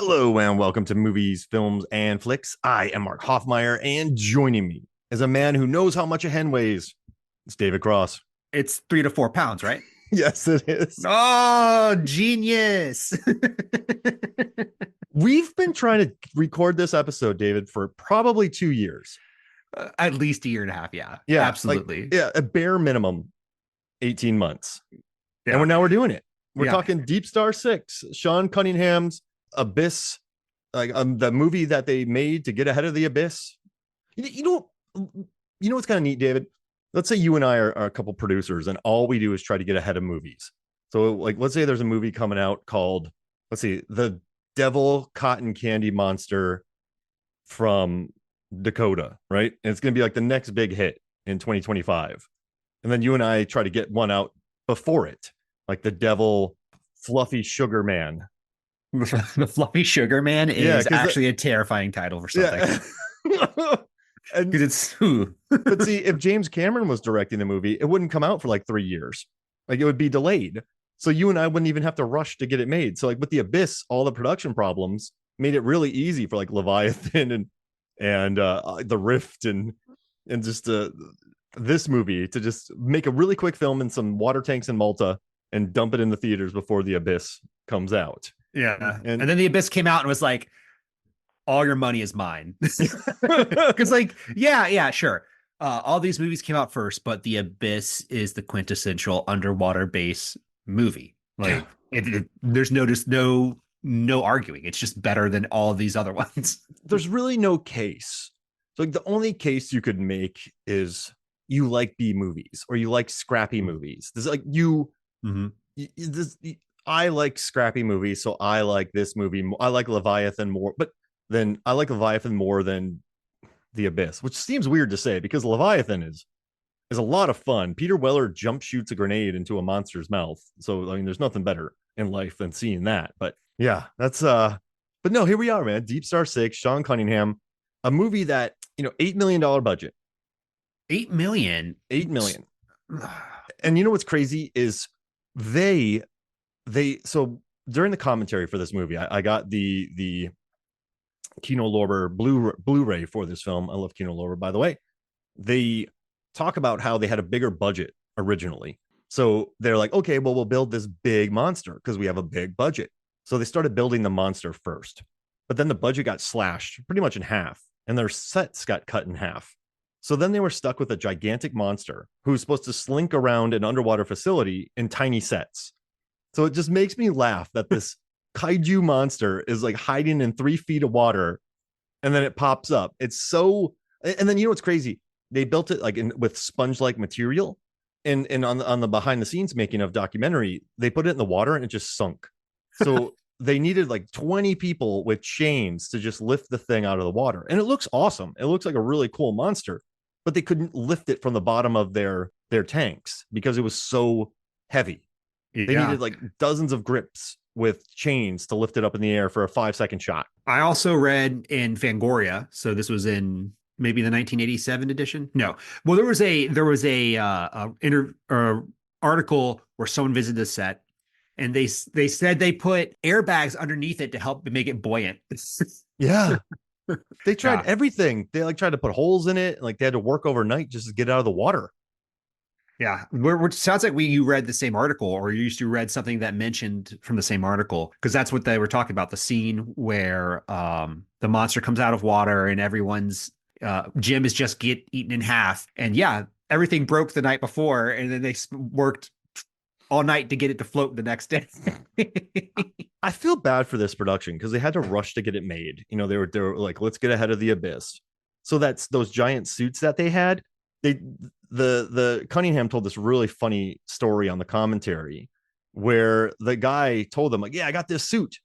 Hello and welcome to Movies, Films, and Flicks. I am Mark Hoffmeyer, and joining me is a man who knows how much a hen weighs. It's David Cross. It's 3 to 4 pounds, right? Yes, it is. Oh, genius. We've been trying to record this episode, David, for probably 2 years. At least a year and a half. Yeah, Yeah, absolutely. a bare minimum 18 months. Yeah. And now we're doing it. We're Yeah. talking DeepStar Six, Sean Cunningham's Abyss, the movie that they made to get ahead of the abyss. You know what's kind of neat, David? Let's say you and I are a couple producers, and all we do is try to get ahead of movies. So, like, let's say there's a movie coming out called, let's see, The Devil Cotton Candy Monster from Dakota, right? And it's going to be like the next big hit in 2025. And then you and I try to get one out before it, like The Devil Fluffy Sugar Man. The Fluffy Sugar Man is actually a terrifying title for something. Yeah. Because it's But see, if James Cameron was directing the movie, it wouldn't come out for like 3 years. Like, it would be delayed. So you and I wouldn't even have to rush to get it made. So, like, with the Abyss, all the production problems made it really easy for like Leviathan and the Rift and just this movie to just make a really quick film in some water tanks in Malta and dump it in the theaters before the Abyss comes out. Yeah. And then the Abyss came out and was like, all your money is mine. Because like, yeah, sure. All these movies came out first, but the Abyss is the quintessential underwater base movie. Like, there's no arguing. It's just better than all of these other ones. There's really no case. So, like, the only case you could make is you like B movies or you like scrappy movies. This is like I like scrappy movies, so I like this movie. I like Leviathan more, but then I like Leviathan more than the Abyss, which seems weird to say because Leviathan is a lot of fun. Peter Weller jump shoots a grenade into a monster's mouth, so I mean, there's nothing better in life than seeing that. But yeah, that's but no, here we are, man. Deep Star Six, Sean Cunningham, a movie that, $8 million budget. 8 million. 8 million. And you know what's crazy is they so during the commentary for this movie, I got the Kino Lorber Blu-ray for this film. I love Kino Lorber, by the way. They talk about how they had a bigger budget originally. So they're like, okay, well, we'll build this big monster because we have a big budget. So they started building the monster first, but then the budget got slashed pretty much in half and their sets got cut in half. So then they were stuck with a gigantic monster who's supposed to slink around an underwater facility in tiny sets. So it just makes me laugh that this kaiju monster is like hiding in 3 feet of water and then it pops up. It's so, and then what's crazy? They built it like with sponge-like material, and on the behind the scenes making of documentary, they put it in the water and it just sunk. So they needed like 20 people with chains to just lift the thing out of the water. And it looks awesome. It looks like a really cool monster, but they couldn't lift it from the bottom of their tanks because it was so heavy. They needed like dozens of grips with chains to lift it up in the air for a 5-second shot. I also read in Fangoria, so this was in maybe the 1987 edition. No, well, there was a article where someone visited the set, and they said they put airbags underneath it to help make it buoyant. Yeah, they tried everything. They like tried to put holes in it, like they had to work overnight just to get out of the water. Yeah, which sounds like you read the same article, or you used to read something that mentioned from the same article, because that's what they were talking about, the scene where the monster comes out of water and everyone's gym is just eaten in half. And yeah, everything broke the night before, and then they worked all night to get it to float the next day. I feel bad for this production because they had to rush to get it made. They were like, let's get ahead of the Abyss. So that's those giant suits that they had. The Cunningham told this really funny story on the commentary where the guy told them, like, yeah, I got this suit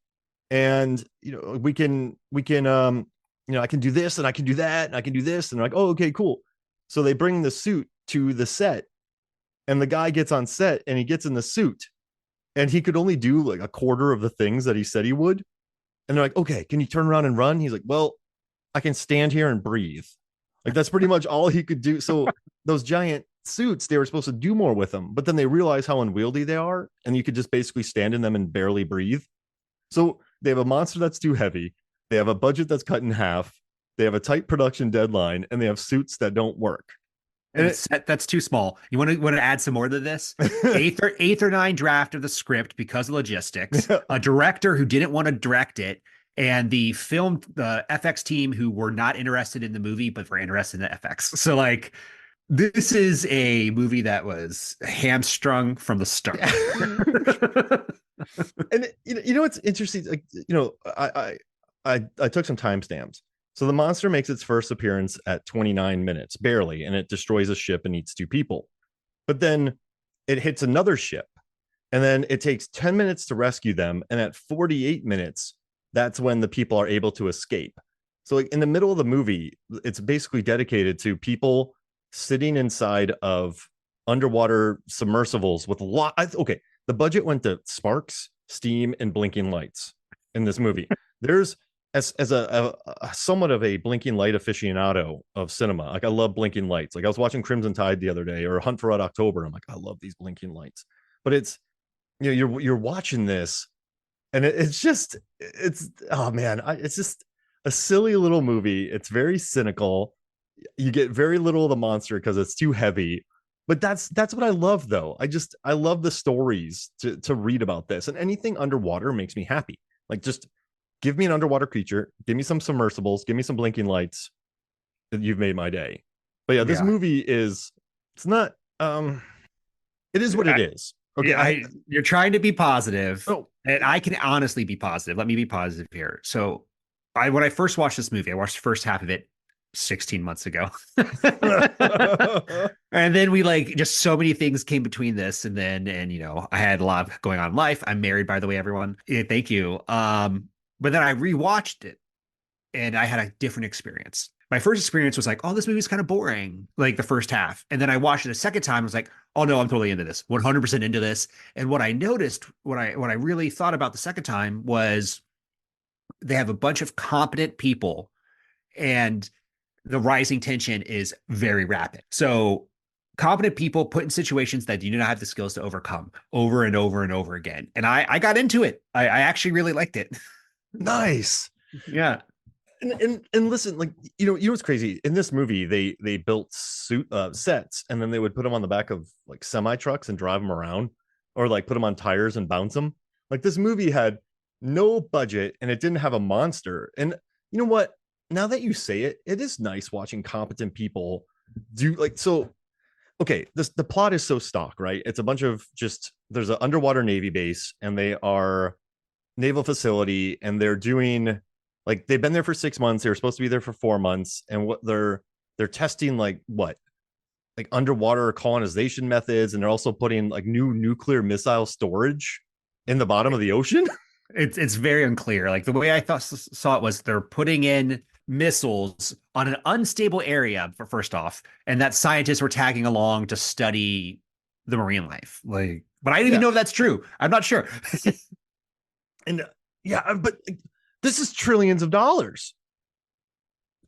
and we can I can do this and I can do that and I can do this, and they're like, oh, okay, cool. So they bring the suit to the set and the guy gets on set and he gets in the suit and he could only do like a quarter of the things that he said he would. And they're like, okay, can you turn around and run? He's like, well, I can stand here and breathe. Like, that's pretty much all he could do. So those giant suits, they were supposed to do more with them, but then they realized how unwieldy they are, and you could just basically stand in them and barely breathe. So they have a monster that's too heavy. They have a budget that's cut in half. They have a tight production deadline, and they have suits that don't work. And the set that's too small. You want to add some more to this? Eighth or nine draft of the script because of logistics. A director who didn't want to direct it, and the FX team who were not interested in the movie but were interested in the FX. So like, this is a movie that was hamstrung from the start. And you know what's interesting? Like, I took some timestamps. So the monster makes its first appearance at 29 minutes, barely, and it destroys a ship and eats 2 people. But then it hits another ship, and then it takes 10 minutes to rescue them. And at 48 minutes, that's when the people are able to escape. So like in the middle of the movie, it's basically dedicated to people sitting inside of underwater submersibles with okay, the budget went to sparks, steam, and blinking lights in this movie. There's as a somewhat of a blinking light aficionado of cinema, like I love blinking lights. Like I was watching Crimson Tide the other day, or Hunt for Red October. I'm like, I love these blinking lights. But it's, you're watching this, and it's oh man, it's just a silly little movie. It's very cynical. You get very little of the monster because it's too heavy. But that's what I love, though. I love the stories to read about this, and anything underwater makes me happy. Like, just give me an underwater creature, give me some submersibles, give me some blinking lights. You've made my day. But yeah, this movie it's not, it is what it is. Okay. You're trying to be positive, and I can honestly be positive. Let me be positive here. So when I first watched this movie, I watched the first half of it 16 months ago. And then we just so many things came between this, and I had a lot going on in life. I'm married, by the way, everyone. Yeah, thank you. But then I rewatched it, and I had a different experience. My first experience was like, oh, this movie's kind of boring, like the first half. And then I watched it a second time. I was like, oh no, I'm totally into this, 100% into this. And what I noticed, what I really thought about the second time was they have a bunch of competent people, and the rising tension is very rapid. So competent people put in situations that you do not have the skills to overcome over and over and over again. And I got into it. I actually really liked it. Nice. Yeah. And listen, like, you know what's crazy? In this movie, they built sets, and then they would put them on the back of like semi trucks and drive them around, or like put them on tires and bounce them. Like, this movie had no budget, and it didn't have a monster. And you know what? Now that you say it, it is nice watching competent people do so. Okay, the plot is so stock, right? It's a bunch of there's an underwater Navy base, and they are naval facility, and they're doing, like, they've been there for 6 months. They were supposed to be there for 4 months, and what they're testing, like underwater colonization methods, and they're also putting like new nuclear missile storage in the bottom of the ocean. It's very unclear. Like, the way I saw it was they're putting in missiles on an unstable area for first off, and that scientists were tagging along to study the marine life. Like, but I didn't even know if that's true. I'm not sure. And but this is trillions of dollars,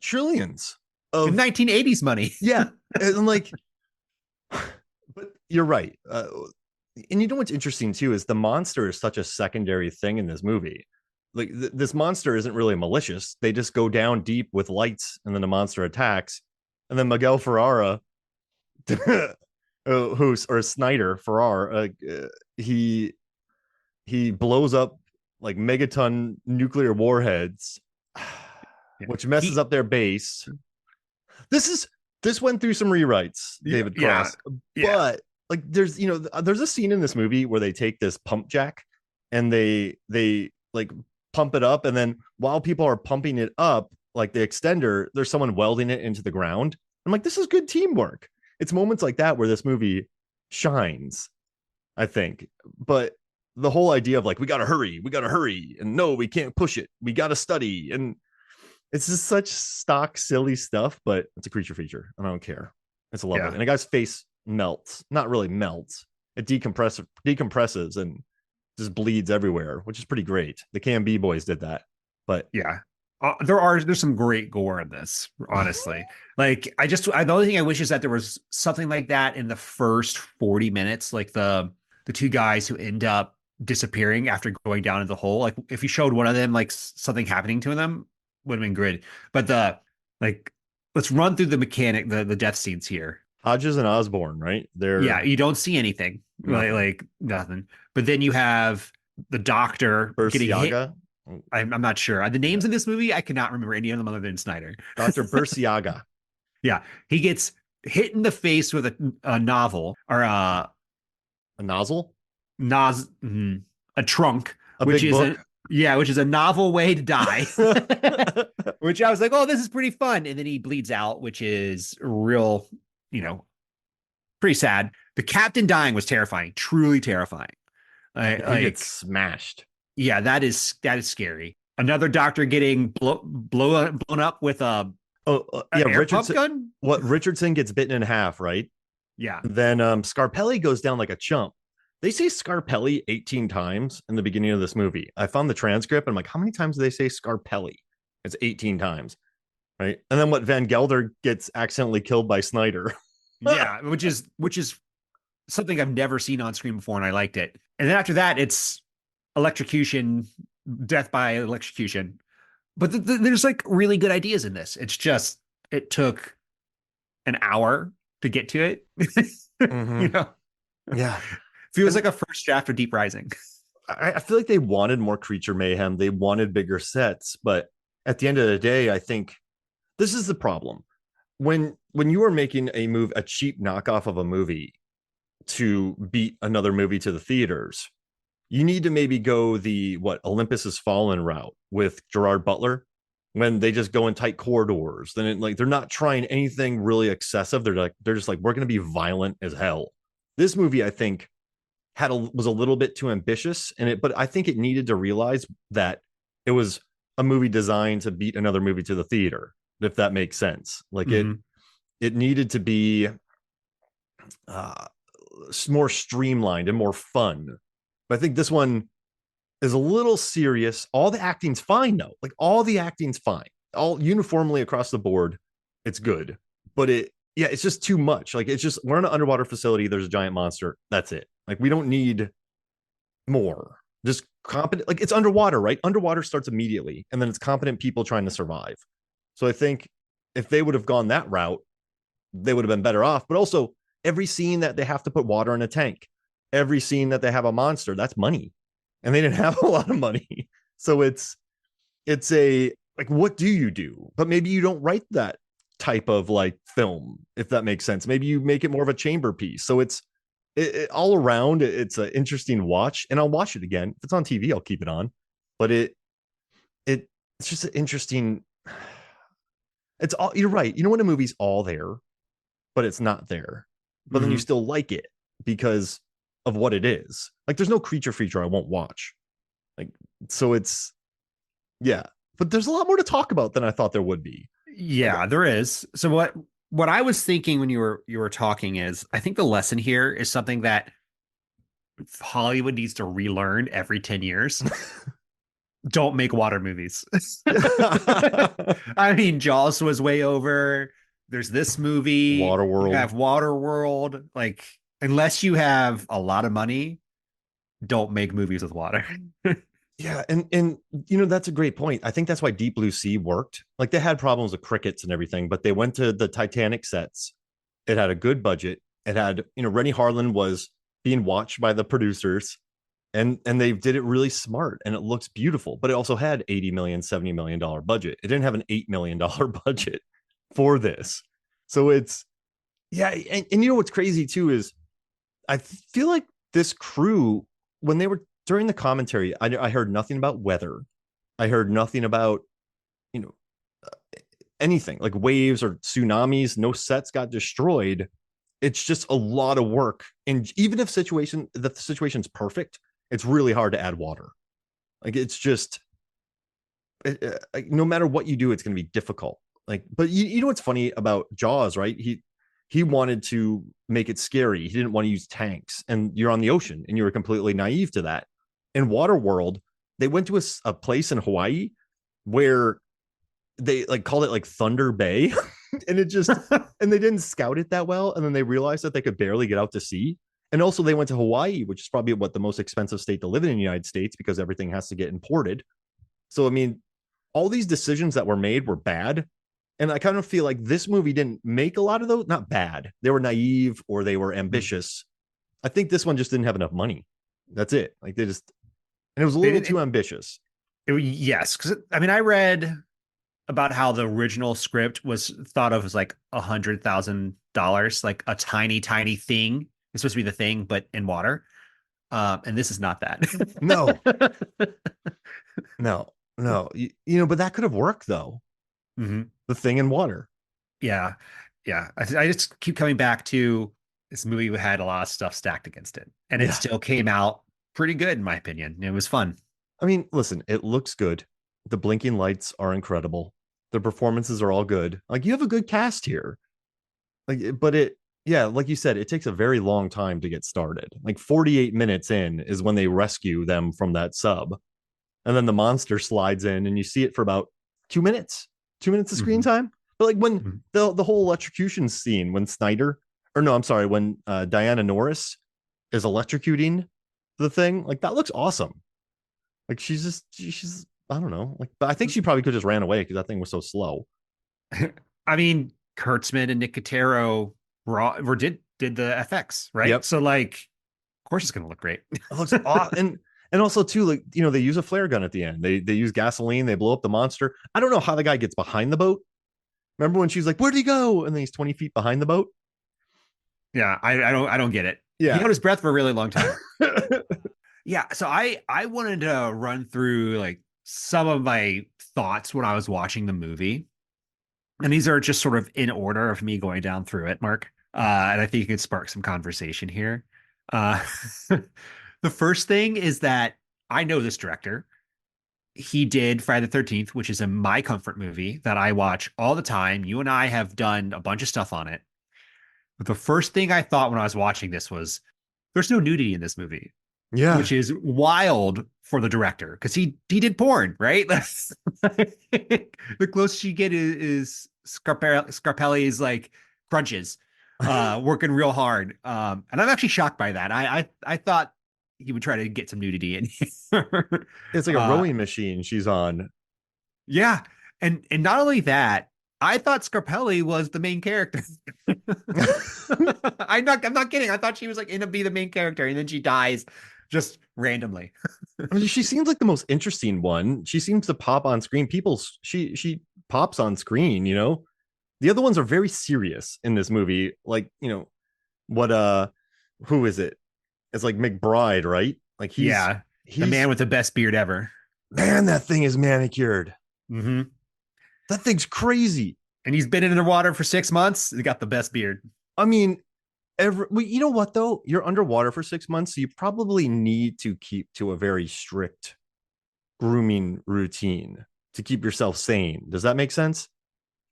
trillions of 1980s money. Yeah, and like, but you're right. And you know what's interesting too is the monster is such a secondary thing in this movie. Like, this monster isn't really malicious. They just go down deep with lights, and then the monster attacks, and then Miguel Ferrara, or Snyder Ferrar, he blows up like megaton nuclear warheads, which messes up their base. This went through some rewrites, David Cross. But like, there's a scene in this movie where they take this pump jack, and they like pump it up, and then while people are pumping it up, like the extender, there's someone welding it into the ground. I'm like, this is good teamwork. It's moments like that where this movie shines, I think. But the whole idea of like, we gotta hurry, and no, we can't push it, we gotta study, and it's just such stock silly stuff. But it's a creature feature, and I don't care. It's lovely. And a guy's face melts, not really melts, it decompresses and just bleeds everywhere, which is pretty great. The KMB boys did that. But there's some great gore in this, honestly. Like, the only thing I wish is that there was something like that in the first 40 minutes, like the two guys who end up disappearing after going down into the hole. Like if you showed one of them like something happening to them, would have been good. But like let's run through the mechanic, the death scenes here. Hodges and Osborne, right? Yeah, They're you don't see anything nothing. like nothing. But then you have the doctor getting hit. Bersiaga. I'm not sure the Yeah. names in this movie. I cannot remember any of them other than Snyder. Dr. Bersiaga. Yeah, he gets hit in the face with a novel or A nozzle? a trunk, A which big is book? which is a novel way to die. Which I was like, oh, this is pretty fun. And then he bleeds out, which is real, you know, pretty sad. The captain dying was terrifying, truly terrifying. He gets Like, smashed. yeah, that is scary. Another doctor getting blown up with Oh, a yeah, air pump Richardson. gun. What Richardson gets bitten in half, right? Yeah, Then Scarpelli goes down like a chump. They say Scarpelli 18 times in the beginning of this movie. I found the transcript. And I'm like, how many times do they say Scarpelli? It's 18 times, right? And then what? Van Gelder gets accidentally killed by Snyder. yeah, which is something I've never seen on screen before, and I liked it. And then after that, it's electrocution, death by electrocution. But there's like really good ideas in this. It's just it took an hour to get to it. Mm-hmm. You know, Yeah. feels like a first draft of Deep Rising. I feel like they wanted more creature mayhem. They wanted bigger sets, but at the end of the day, I think this is the problem. When you are making a cheap knockoff of a movie to beat another movie to the theaters, you need to maybe go the what Olympus Has Fallen route with Gerard Butler when they just go in tight corridors. Then like they're not trying anything really excessive. They're just like we're going to be violent as hell. This movie, I think, was a little bit too ambitious in it, but I think it needed to realize that it was a movie designed to beat another movie to the theater, if that makes sense. Like Mhm. it needed to be uh, more streamlined and more fun. But I think this one is a little serious. All the acting's fine though. Like all the acting's fine. All uniformly across the board, it's good. But it's just too much. Like it's just we're in an underwater facility. There's a giant monster. That's it. Like we don't need more. Just competent. Like it's underwater, right? Underwater starts immediately, and then it's competent people trying to survive. So I think if they would have gone that route, they would have been better off. But also, every scene that they have to put water in a tank, every scene that they have a monster, that's money, and they didn't have a lot of money. So it's a like, what do you do? But maybe you don't write that type of like film, if that makes sense. Maybe you make it more of a chamber piece. So all around, it's an interesting watch, and I'll watch it again if it's on TV. I'll keep it on, but it's just an interesting. It's all you're right. You know when a movie's all there, but it's not there, but then you Mhm. still like it because of what it is. Like there's no creature feature I won't watch. Like so it's yeah, but there's a lot more to talk about than I thought there would be. Like Yeah, there is. So what I was thinking when you were talking is I think the lesson here is something that Hollywood needs to relearn every 10 years. Don't make water movies. I mean, Jaws was way over. There's this movie. You Waterworld. have Waterworld. Like, unless you have a lot of money, don't make movies with water. Yeah, and that's a great point. I think that's why Deep Blue Sea worked. Like they had problems with crickets and everything, but they went to the Titanic sets. It had a good budget. It had, Rennie Harlan was being watched by the producers, and they did it really smart, and it looks beautiful. But it also had 80 million, $70 million budget. It didn't have an $8 million budget for this. So it's yeah, and what's crazy too is I feel like this crew, when they were during the commentary, I heard nothing about weather. I heard nothing about, you know, anything like waves or tsunamis. No sets got destroyed. It's just a lot of work. And even if the situation's perfect, it's really hard to add water. Like it's just, like, no matter what you do, it's going to be difficult. Like, but you know what's funny about Jaws, right? He wanted to make it scary. He didn't want to use tanks, and you're on the ocean, and you were completely naive to that. In Waterworld, they went to a place in Hawaii where they like called it like Thunder Bay, and and they didn't scout it that well, and then they realized that they could barely get out to sea, And also they went to Hawaii, which is probably what the most expensive state to live in the United States because everything has to get imported. So I mean, all these decisions that were made were bad. And I kind of feel like this movie didn't make a lot of those, not bad. They were naive or they were ambitious. I think this one just didn't have enough money. That's it. Like they just, and it was a little too ambitious. Yes, because I mean, I read about how the original script was thought of as like $100,000, like a tiny, tiny thing. It's supposed to be the thing, but in water. And this is not that. No, no. But that could have worked though. Mm-hmm. The thing in water. Yeah, yeah. I just keep coming back to this movie had a lot of stuff stacked against it, and it still came out pretty good in my opinion. It was fun. I mean, listen, it looks good. The blinking lights are incredible. The performances are all good. Like you have a good cast here. But like you said, it takes a very long time to get started. Like 48 minutes in is when they rescue them from that sub. And then the monster slides in and you see it for about 2 minutes, 2 minutes of screen time. But like when the whole electrocution scene, when when Diana Norris is electrocuting the thing, like that looks awesome. Like she's I don't know, like, but I think she probably could just ran away because that thing was so slow. I mean, Kurtzman and Nicotero did the FX, right? Yep. So like, of course it's gonna look great. It looks awesome. And also too, like, they use a flare gun at the end. They use gasoline, they blow up the monster. I don't know how the guy gets behind the boat. Remember when she's like, "Where'd he go?" And then he's 20 feet behind the boat. Yeah, I don't get it. Yeah. He held his breath for a really long time. Yeah, so I wanted to run through like some of my thoughts when I was watching the movie. And these are just sort of in order of me going down through it, Mark. And I think you could spark some conversation here. The first thing is that I know this director. He did Friday the 13th, which is my comfort movie that I watch all the time. You and I have done a bunch of stuff on it. But the first thing I thought when I was watching this was there's no nudity in this movie. Yeah. Which is wild for the director because he did porn, right? The closest you get is Scarpelli's like crunches, working real hard. And I'm actually shocked by that. I thought he would try to get some nudity in here. It's like a rowing machine she's on. Yeah. And not only that, I thought Scarpelli was the main character. I'm not kidding. I thought she was like in to be the main character, and then she dies just randomly. I mean, she seems like the most interesting one. She seems to pop on screen. She pops on screen, The other ones are very serious in this movie. Like, who is it? It's like McBride, right? Like he's the man with the best beard ever. Man, that thing is manicured. Mm-hmm. That thing's crazy. And he's been in the water for 6 months. He got the best beard. I mean, you know what though? You're underwater for 6 months, so you probably need to keep to a very strict grooming routine to keep yourself sane. Does that make sense?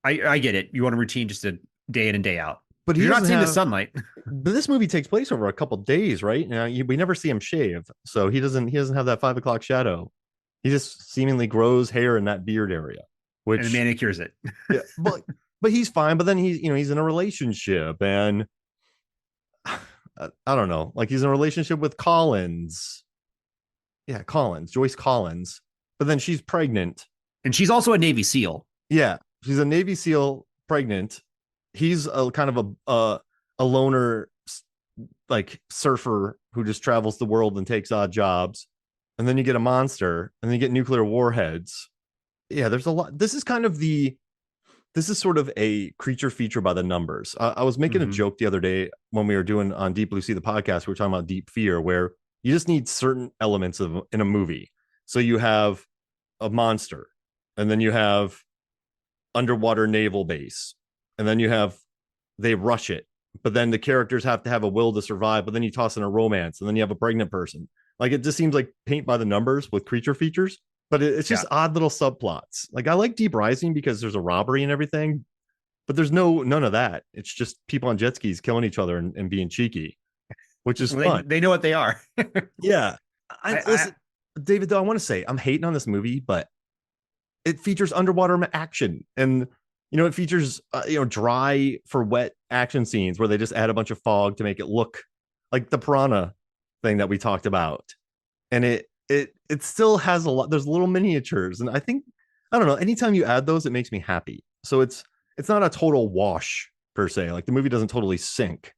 I get it. You want a routine just a day in and day out. But you're not seeing the sunlight. But this movie takes place over a couple days, right? Now we never see him shave, so he doesn't have that 5 o'clock shadow. He just seemingly grows hair in that beard area, which and manicures it. Yeah, but he's fine. But then he's in a relationship, and I don't know, like he's in a relationship with Collins. Yeah, Joyce Collins. But then she's pregnant, and she's also a Navy SEAL. Yeah, she's a Navy SEAL pregnant. He's a kind of a loner, like surfer who just travels the world and takes odd jobs. And then you get a monster, and then you get nuclear warheads. Yeah, there's a lot. This is sort of a creature feature by the numbers. I was making a joke the other day when we were doing on Deep Blue Sea, the podcast. We were talking about deep fear, where you just need certain elements in a movie. So you have a monster, and then you have underwater naval base, and then they rush it, but then the characters have to have a will to survive. But then you toss in a romance, and then you have a pregnant person. Like it just seems like paint by the numbers with creature features. But it's just odd little subplots. Like I like Deep Rising because there's a robbery and everything, but there's none of that. It's just people on jet skis killing each other and being cheeky, which is fun. They know what they are. Yeah. Listen, David, though, I want to say I'm hating on this movie, but it features underwater action, and it features dry for wet action scenes where they just add a bunch of fog to make it look like the piranha thing that we talked about, and it still has a lot. There's little miniatures, and I don't know. Anytime you add those, it makes me happy. So it's not a total wash per se. Like the movie doesn't totally sink,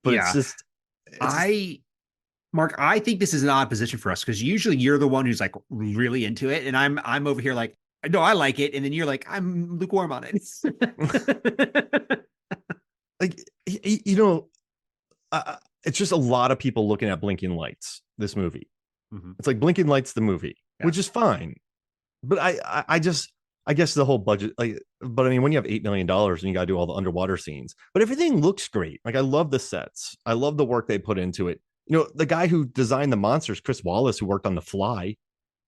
but Yeah. it's just I Mark, I think this is an odd position for us because usually you're the one who's like really into it, and I'm over here like, no, I like it, and then you're like, I'm lukewarm on it. like you know, it's just a lot of people looking at Blinking Lights. This movie, Mhm. it's like Blinking Lights the movie, Yeah. which is fine. But I guess the whole budget, like, but I mean, when you have $8 million and you got to do all the underwater scenes, but everything looks great. Like, I love the sets, I love the work they put into it. You know, the guy who designed the monsters, Chris Wallace, who worked on The Fly,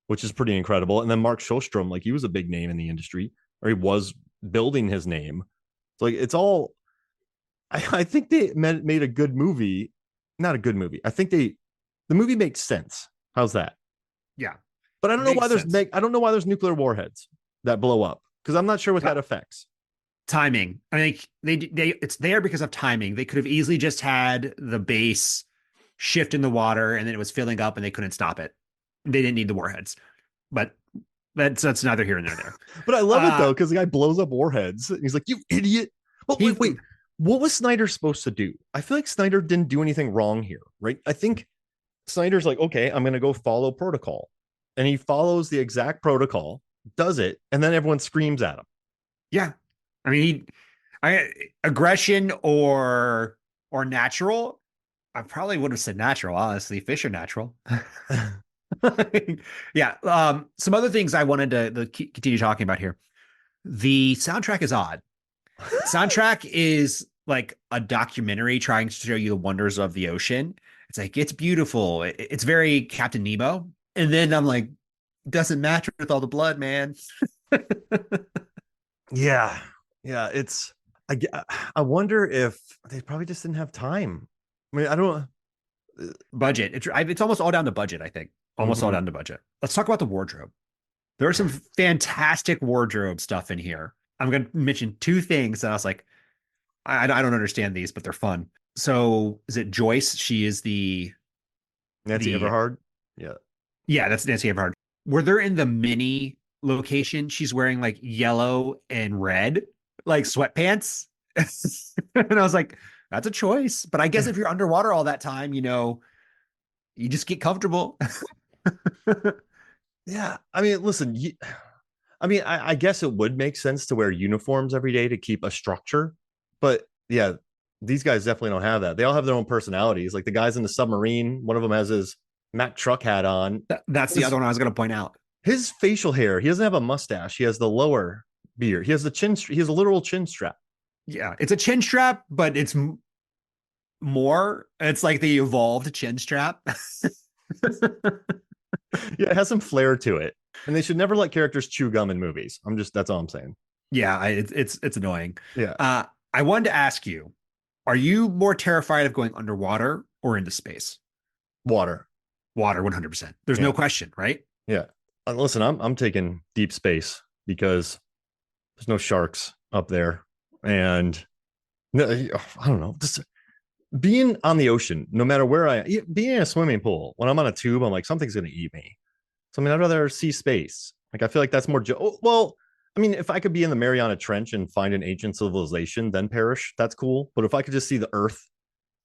which is pretty incredible, and then Mark Shostrom, like he was a big name in the industry, or he was building his name. So like, it's all. I think they made a good movie, not a good movie. I think the movie makes sense. How's that? Yeah. But I don't know why Makes sense. I don't know why there's nuclear warheads that blow up, because I'm not sure what that affects. Timing. I think they it's there because of timing. They could have easily just had the base shift in the water and then it was filling up and they couldn't stop it. They didn't need the warheads. But that's neither here nor there. But I love it Uh though, because the guy blows up warheads. And he's like, "You idiot!" But he wait. What was Snyder supposed to do? I feel like Snyder didn't do anything wrong here, right? I think Snyder's like, okay, I'm going to go follow protocol. And he follows the exact protocol, does it, and then everyone screams at him. Yeah. I mean, aggression or natural. I probably would have said natural, honestly. Fish are natural. Yeah. Some other things I wanted to continue talking about here. The soundtrack is odd. Soundtrack is like a documentary trying to show you the wonders of the ocean. It's like it's beautiful. It's very Captain Nemo. And then I'm like, doesn't match with all the blood, man. Yeah. Yeah. I, I wonder if they probably just didn't have time. I mean, I don't. Budget. It's almost all down to budget, I think. Almost all Mhm. down to budget. Let's talk about the wardrobe. There are some fantastic wardrobe stuff in here. I'm going to mention two things that I was like, I don't understand these, but they're fun. So is it Joyce? She is Nancy the Everhard. Yeah. yeah, that's Nancy Everhard. Where they're in the mini location, she's wearing like yellow and red, like sweatpants. And I was like, that's a choice. But I guess if you're underwater all that time, you just get comfortable. Yeah. I mean, listen, I mean, I guess it would make sense to wear uniforms every day to keep a structure. But yeah, these guys definitely don't have that. They all have their own personalities. Like the guys in the submarine, one of them has his Mack truck hat on. That's the other one I was going to point out. His facial hair, he doesn't have a mustache. He has the lower beard. He has the chin. He has a literal chin strap. Yeah, it's a chin strap, but it's more. It's like the evolved chin strap. Yeah, it has some flair to it. And they should never let characters chew gum in movies. That's all I'm saying. Yeah, it's annoying. Yeah. I wanted to ask you, are you more terrified of going underwater or into space? Water. Water, 100%. There's no question, right? Yeah. Listen, I'm taking deep space because there's no sharks up there. And no, I don't know. Just being on the ocean, no matter where being in a swimming pool, when I'm on a tube, I'm like, something's going to eat me. So, I mean, I'd rather see space. Like, I feel like that's more, well, I mean, if I could be in the Mariana Trench and find an ancient civilization, then perish, that's cool. But if I could just see the Earth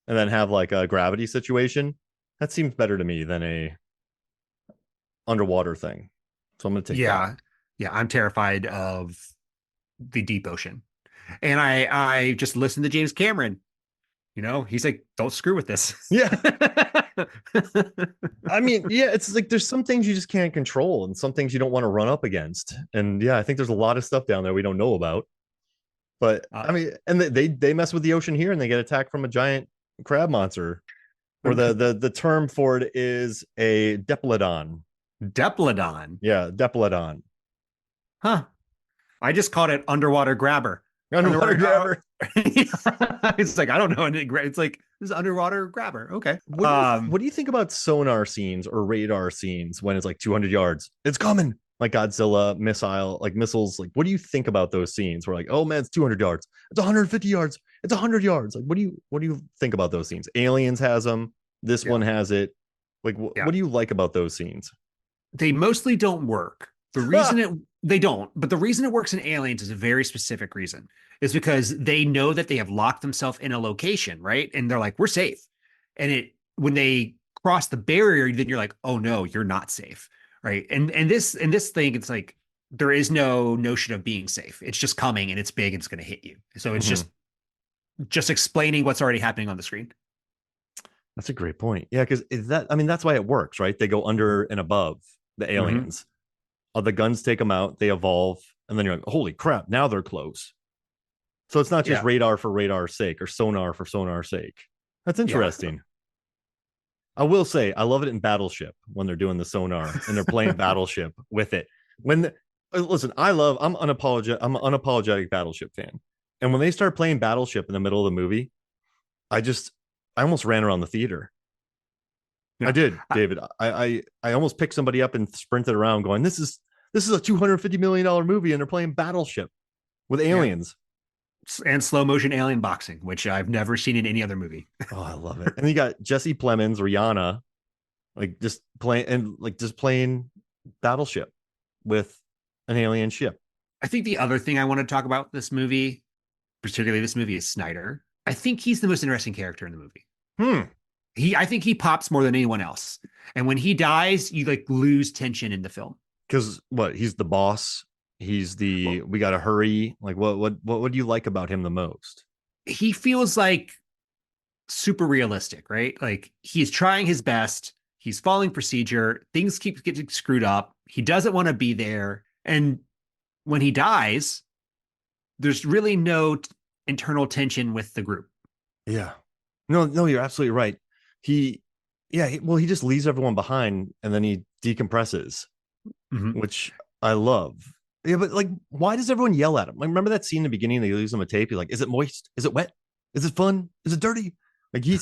and then have like a gravity situation, that seems better to me than a underwater thing. So I'm going to take that. Yeah, I'm terrified of the deep ocean. And I just listened to James Cameron. He's like, don't screw with this. Yeah. I mean, yeah, it's like there's some things you just can't control and some things you don't want to run up against. And yeah, I think there's a lot of stuff down there we don't know about. But I mean, and they mess with the ocean here and they get attacked from a giant crab monster. Or the term for it is a Diplodon. Diplodon. Yeah, Diplodon. Huh. I just called it underwater grabber. Underwater grabber. It's like, I don't know. It's like, this is underwater grabber. Okay. What do you think about sonar scenes or radar scenes when it's like 200 yards? It's coming. Like Godzilla missile, like missiles. Like, what do you think about those scenes? We're like, oh man, it's 200 yards. It's 150 yards. it's 100 yards. Like, what do you think about those scenes? Aliens has them. This Yeah. one has it. Like, Yeah. what do you like about those scenes? They mostly don't work. The reason it they don't, but the reason it works in Aliens is a very specific reason. Is because they know that they have locked themselves in a location, right? And they're like, we're safe. And it when they cross the barrier, then you're like, oh no, you're not safe. Right. And this thing, it's like there is no notion of being safe. It's just coming and it's big and it's gonna hit you. So it's Mhm. just explaining what's already happening on the screen. That's a great point. Yeah, because that I mean that's why it works, right? They go under and above the Mm-hmm. aliens. The guns take them out, they evolve, and then you're like, holy crap, now they're close. So it's not just Yeah. radar for radar's sake or sonar for sonar's sake. That's Yeah. interesting. I will say I love it in Battleship when they're doing the sonar and they're playing Battleship with it. Listen, I'm an unapologetic Battleship fan. And when they start playing Battleship in the middle of the movie, I just I almost ran around the theater. I Yeah. did, David. I almost picked somebody up and sprinted around going, this is a $250 million movie and they're playing Battleship with Yeah. aliens. And slow motion alien boxing, which I've never seen in any other movie. Oh, I love it. And you got Jesse Plemons, Rihanna, just playing Battleship with an alien ship. I think the other thing I want to talk about this movie, particularly this movie, is Snyder. I think he's the most interesting character in the movie. Hmm. I think he pops more than anyone else. And when he dies, you like lose tension in the film. Because what? He's the boss. He's the Well, we gotta hurry. Like what do you like about him the most? he feels like super realistic, right? Like he's trying his best. He's following procedure. Things keep getting screwed up. He doesn't want to be there. And when he dies, there's really no internal tension with the group. Yeah. No, you're absolutely right. He, yeah, he just leaves everyone behind and then he decompresses, Mm-hmm. which I love. Yeah, but like, why does everyone yell at him? Like, remember that scene in the beginning? They leaves him a tape. He's like, "Is it moist? Is it wet? Is it fun? Is it dirty?" Like, he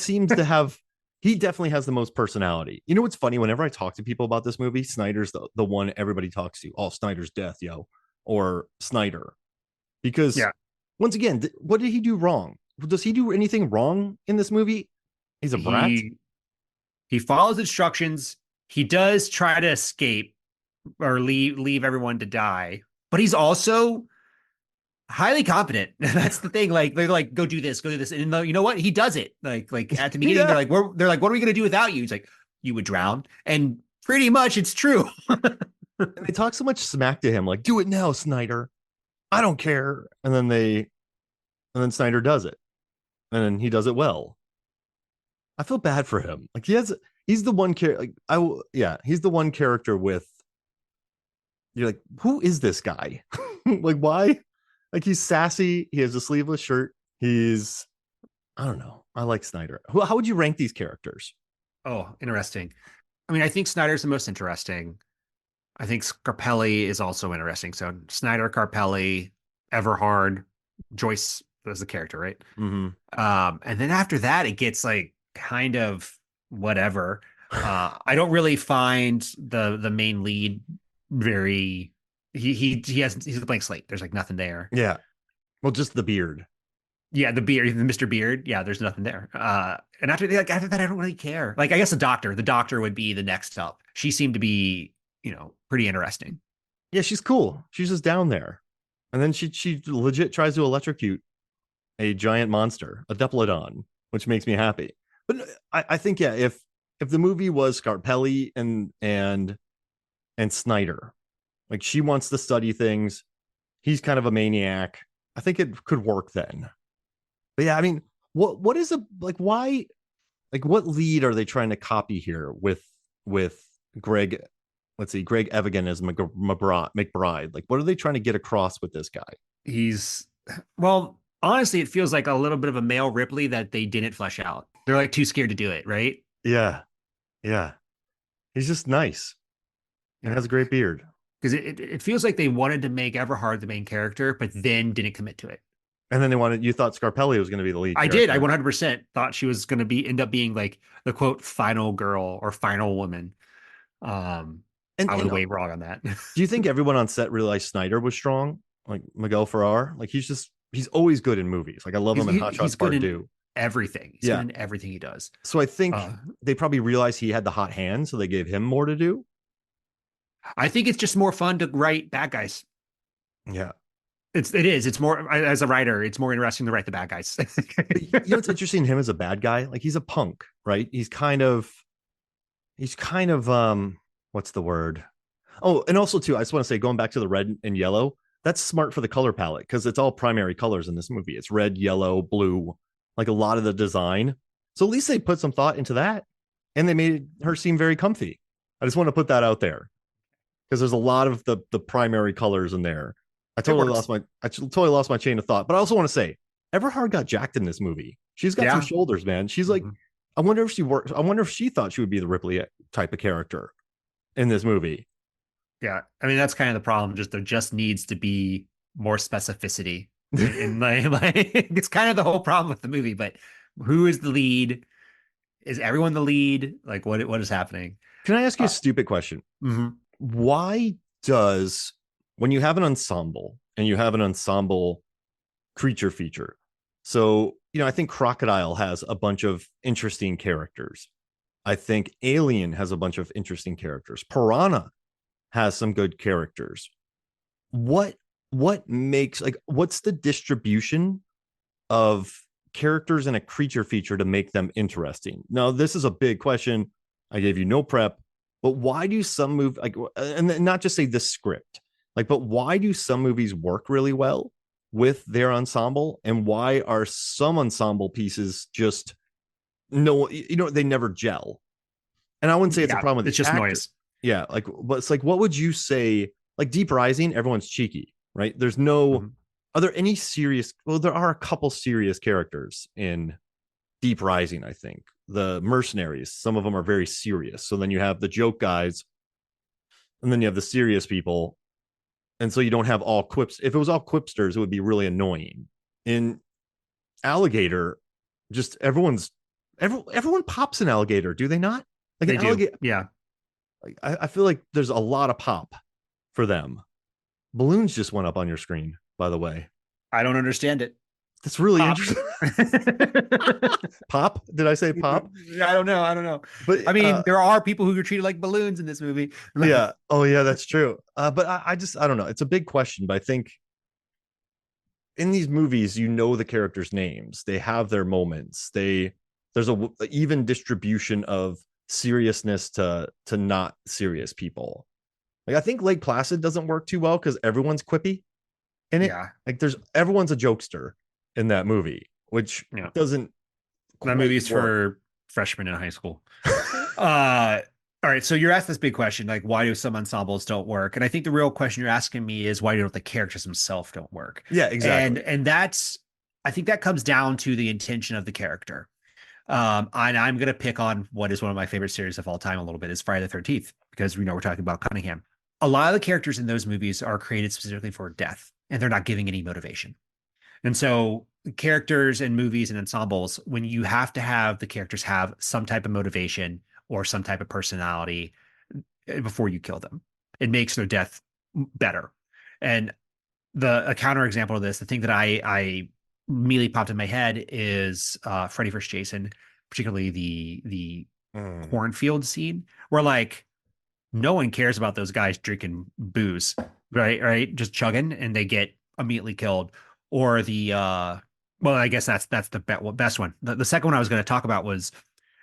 definitely has the most personality. You know what's funny? Whenever I talk to people about this movie, Snyder's the one everybody talks to. Oh, Snyder's death, yo, or Snyder, because Yeah. once again, what did he do wrong? Does he do anything wrong in this movie? He's a brat. He he follows instructions. He does try to escape or leave everyone to die, but he's also highly competent. That's the thing. Like they're like, go do this, go do this, and you know what? He does it. Like at the beginning, Yeah. they're like, what are we gonna do without you? He's like, you would drown, and pretty much it's true. And they talk so much smack to him, like, do it now, Snyder. I don't care. And then Snyder does it. And then he does it well. I feel bad for him. Like he's the one character like yeah, he's the one character with you're like, who is this guy? Like why? Like he's sassy, he has a sleeveless shirt. He's I don't know. I like Snyder. How would you rank these characters? Oh, interesting. I mean, I think Snyder's the most interesting. I think Scarpelli is also interesting. So Snyder, Carpelli, Everhard, Joyce was the character, right? Mm-hmm. And then after that, it gets like kind of whatever. I don't really find the main lead very. He's a blank slate. There's like nothing there. Yeah. Well, just the beard. Yeah, the beard, the Mr. Beard. Yeah, there's nothing there. And after that, I don't really care. Like, I guess the doctor would be the next up. She seemed to be, pretty interesting. Yeah, she's cool. She's just down there. And then she legit tries to electrocute a giant monster, a Duplodon, which makes me happy. But I think yeah, if the movie was Scarpelli and Snyder, like she wants to study things, he's kind of a maniac. I think it could work then. But yeah, I mean, what is a like why like what lead are they trying to copy here with Greg? Let's see, Greg Evigan as McBride. Like, what are they trying to get across with this guy? He's well, honestly, it feels like a little bit of a male Ripley that they didn't flesh out. They're like too scared to do it, right? Yeah, yeah, he's just nice and Yeah. has a great beard. Because it feels like they wanted to make Everhard the main character, but then didn't commit to it. And then you thought Scarpelli was going to be the lead I did. I character. 100% thought she was going to end up being like the quote final girl or final woman. Um, And I was and way wrong on that. do you think everyone on set realized Snyder was strong? Like Miguel Ferrer? Like he's just he's always good in movies. Like I love him in Hot Shots He's good Part in 2. everything. He's Yeah. good in everything he does. So I think Uh, they probably realized he had the hot hand, so they gave him more to do. I think it's just more fun to write bad guys. Yeah. It's more, as a writer, it's more interesting to write the bad guys. But you know what's interesting in him as a bad guy? Like he's a punk, right? He's kind of what's the word? Oh, and also too, I just want to say, going back to the red and yellow, that's smart for the color palette because it's all primary colors in this movie. It's red, yellow, blue, like a lot of the design. So at least they put some thought into that, and they made her seem very comfy. I just want to put that out there because there's a lot of the primary colors in there. I totally lost my chain of thought. But I also want to say, Everhard got jacked in this movie. She's got some shoulders, man. She's like, I wonder if she worked. I wonder if she thought she would be the Ripley type of character in this movie. Yeah, I mean that's kind of the problem. Just there just needs to be more specificity in like it's kind of the whole problem with the movie. But who is the lead? Is everyone the lead? Like what is happening? Can I ask you a stupid question? Why does, when you have an ensemble and you have an ensemble creature feature, so I think Crocodile has a bunch of interesting characters. I think Alien has a bunch of interesting characters. Piranha has some good characters. What makes, like, what's the distribution of characters in a creature feature to make them interesting? Now, this is a big question. I gave you no prep, but why do some move, like, and not just say the script, like, but why do some movies work really well with their ensemble, and why are some ensemble pieces just they never gel? And I wouldn't say it's a problem with it's just actor. noise. Yeah, like, but it's like, what would you say? Like Deep Rising, everyone's cheeky, right? There's no. Are there any serious? Well, there are a couple serious characters in Deep Rising. I think the mercenaries. Some of them are very serious. So then you have the joke guys, and then you have the serious people, and so you don't have all quips. If it was all quipsters, it would be really annoying. In Alligator, just everyone pops an alligator, do they not? Like they an do. alligator, Yeah. like, I feel like there's a lot of pop for them. Balloons just went up on your screen, by the way. I don't understand it. That's really interesting. Pop? Did I say pop? I don't know. But I mean, there are people who are treated like balloons in this movie. Yeah. Oh, yeah, that's true. But I don't know. It's a big question, but I think in these movies, the characters' names. They have their moments. There's a even distribution of seriousness to not serious people. Like I think Lake Placid doesn't work too well because everyone's quippy in it. Yeah. Like everyone's a jokester in that movie, which doesn't. That movie's for freshmen in high school. All right, so you're asked this big question, like why do some ensembles don't work? And I think the real question you're asking me is why don't the characters themselves don't work? Yeah, exactly. And that's, I think that comes down to the intention of the character. And I'm going to pick on what is one of my favorite series of all time a little bit, is Friday the 13th, because we're talking about Cunningham. A lot of the characters in those movies are created specifically for death, and they're not giving any motivation. And so characters in movies and ensembles, when you have to have the characters have some type of motivation or some type of personality before you kill them, it makes their death better. And a counterexample of this, the thing that I immediately popped in my head is Freddy vs. Jason, particularly the cornfield scene, where like no one cares about those guys drinking booze, right, just chugging, and they get immediately killed. Or the well, I guess that's the best one. The second one I was going to talk about was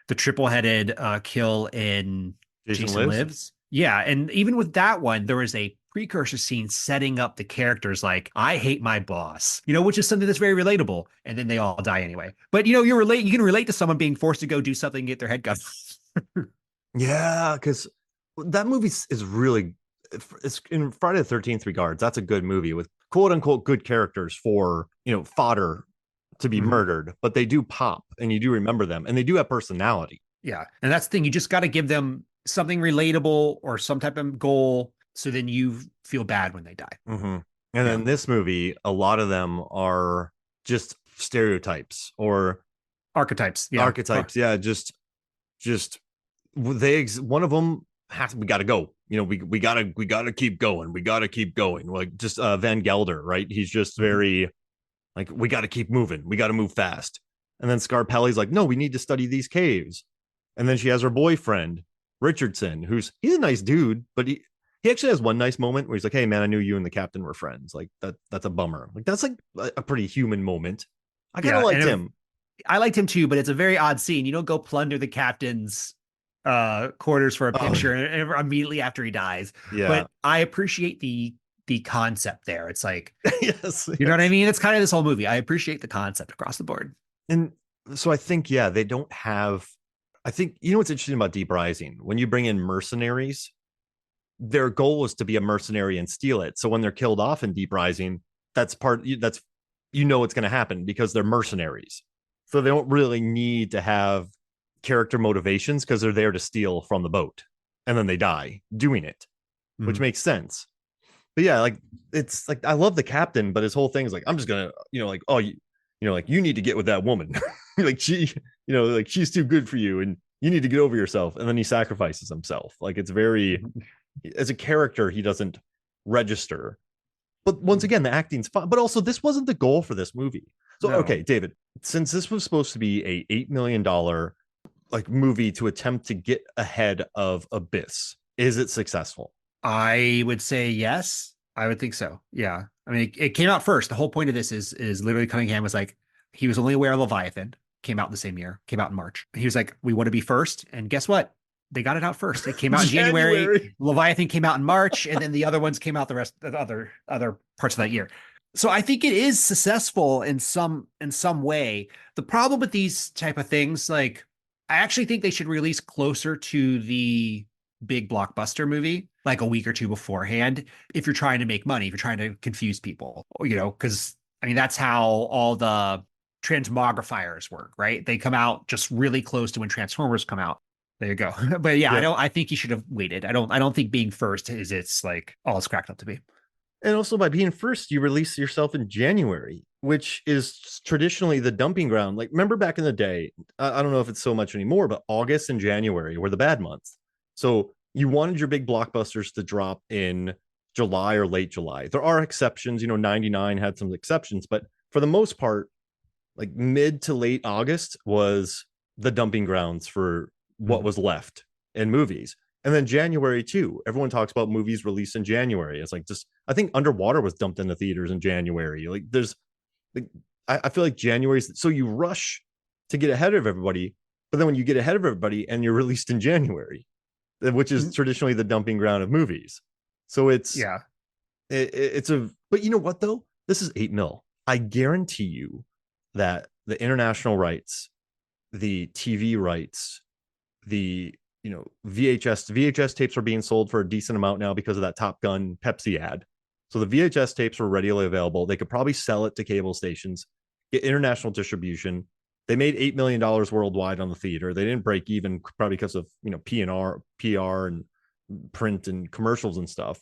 the triple-headed kill in Jason Lives. Yeah, and even with that one, there was a precursor scene setting up the characters like, I hate my boss, which is something that's very relatable. And then they all die anyway. But you can relate to someone being forced to go do something and get their head cut. Yeah, because that movie is really, it's in Friday the 13th regards, that's a good movie with quote unquote good characters for, fodder to be murdered, but they do pop and you do remember them and they do have personality. Yeah. And that's the thing. You just got to give them something relatable or some type of goal, so then you feel bad when they die. And then this movie, a lot of them are just stereotypes or archetypes. Yeah. Just one of them we got to go. We got to keep going. We got to keep going. Like just Van Gelder, right? He's just very Like, we got to keep moving. We got to move fast. And then Scarpelli's like, no, we need to study these caves. And then she has her boyfriend, Richardson, he's a nice dude, but he actually has one nice moment where he's like, hey man, I knew you and the captain were friends. Like that's a bummer. Like that's like a pretty human moment. I kind of liked him. I liked him too, but it's a very odd scene. You don't go plunder the captain's quarters for a picture immediately after he dies. Yeah. But I appreciate the concept there. It's like, yes, you know what I mean? It's kind of this whole movie. I appreciate the concept across the board. And so I think, yeah, they don't have, I think, you know what's interesting about Deep Rising? When you bring in mercenaries, their goal is to be a mercenary and steal it. So when they're killed off in Deep Rising, that's what's going to happen because they're mercenaries. So they don't really need to have character motivations because they're there to steal from the boat and then they die doing it, which makes sense. But yeah, like it's like I love the captain, but his whole thing is like, I'm just gonna, like, oh, like you need to get with that woman. Like like she's too good for you and you need to get over yourself. And then he sacrifices himself. Like it's very, as a character, he doesn't register. But once again, the acting's fine. But also, this wasn't the goal for this movie. So, okay, David, since this was supposed to be a $8 million like movie to attempt to get ahead of Abyss, is it successful? I would say yes. I would think so. Yeah. I mean, it came out first. The whole point of this is literally Cunningham was like, he was only aware of Leviathan, came out in the same year, came out in March. He was like, we want to be first. And guess what? They got it out first. It came out in January. Leviathan came out in March, and then the other ones came out the rest of the other parts of that year. So I think it is successful in some way. The problem with these type of things, like I actually think they should release closer to the big blockbuster movie, like a week or two beforehand, if you're trying to make money, if you're trying to confuse people, because I mean, that's how all the transmogrifiers work, right? They come out just really close to when Transformers come out. There you go. But yeah, I think you should have waited. I don't think being first is it's like all it's cracked up to be. And also by being first, you release yourself in January, which is traditionally the dumping ground. Like remember back in the day, I don't know if it's so much anymore, but August and January were the bad months. So you wanted your big blockbusters to drop in July or late July. There are exceptions, 99 had some exceptions, but for the most part, like mid to late August was the dumping grounds for what was left in movies. And then January too. Everyone talks about movies released in January. It's like I think Underwater was dumped into theaters in January. Like I feel like January's, so you rush to get ahead of everybody, but then when you get ahead of everybody and you're released in January, which is traditionally the dumping ground of movies. So it's, but you know what though? This is 8 mil. I guarantee you that the international rights, the TV rights, the VHS tapes are being sold for a decent amount now because of that Top Gun Pepsi ad. So the VHS tapes were readily available. They could probably sell it to cable stations, get international distribution. They made $8 million worldwide on the theater. They didn't break even probably because of PR and print and commercials and stuff.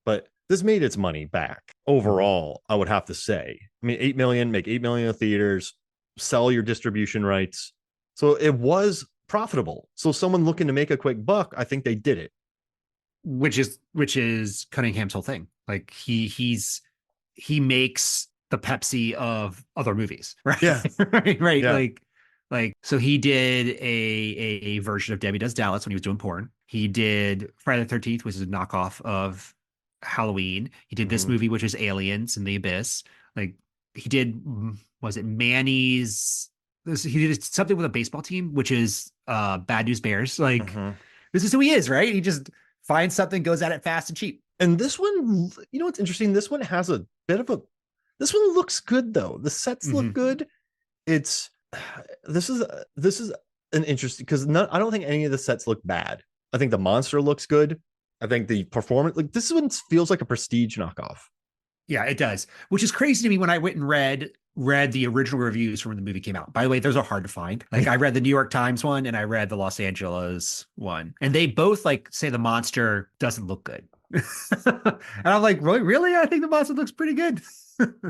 But this made its money back overall, I would have to say. I mean, 8 million, make 8 million in theaters, sell your distribution rights. So it was profitable. So someone looking to make a quick buck, I think they did it. Which is Cunningham's whole thing. Like he makes the Pepsi of other movies, right? Yeah. right. Yeah. Like so he did a version of Debbie Does Dallas when he was doing porn. He did Friday the 13th, which is a knockoff of Halloween. He did this movie, which is Aliens in the Abyss. Like he did, was it Manny's? He did something with a baseball team, which is Bad News Bears. Like this is who he is, right? He just finds something, goes at it fast and cheap. And this one, what's interesting? This one has a bit of this one looks good though. The sets look good. This is an interesting, because I don't think any of the sets look bad. I think the monster looks good. I think the performance, like this one feels like a prestige knockoff. Yeah, it does, which is crazy to me when I went and read the original reviews from when the movie came out. By the way, those are hard to find. Like I read the New York Times one and I read the Los Angeles one, and they both like say the monster doesn't look good. And I'm like, really? I think the monster looks pretty good.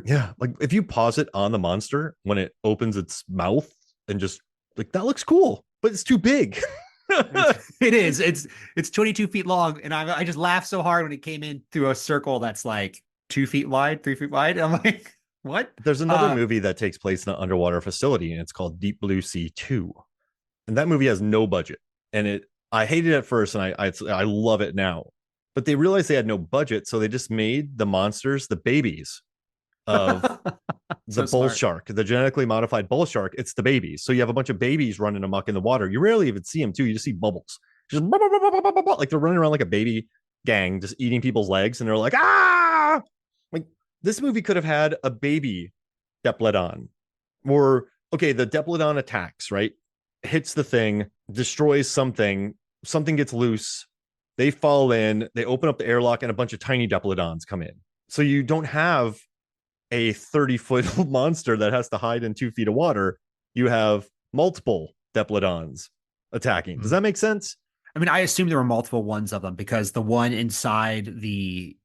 Yeah, like if you pause it on the monster when it opens its mouth and just like that looks cool, but it's too big. It is. It's 22 feet long, and I just laughed so hard when it came in through a circle that's like 2 feet wide, 3 feet wide. I'm like, What? There's another movie that takes place in an underwater facility, and it's called Deep Blue Sea 2. And that movie has no budget. And I hated it at first, and I love it now. But they realized they had no budget, so they just made the monsters the babies of the So bull smart. shark, the genetically modified bull shark. It's the babies. So you have a bunch of babies running amok in the water. You rarely even see them too. You just see bubbles, just like they're running around like a baby gang, just eating people's legs, and they're like, ah! Like this movie could have had a baby Diplodon, or okay, the Diplodon attacks, right? Hits the thing, destroys something, something gets loose, they fall in, they open up the airlock, and a bunch of tiny Diplodons come in. So you don't have a 30-foot monster that has to hide in 2 feet of water. You have multiple Diplodons attacking. Does that make sense? I mean, I assume there were multiple ones of them because the one inside the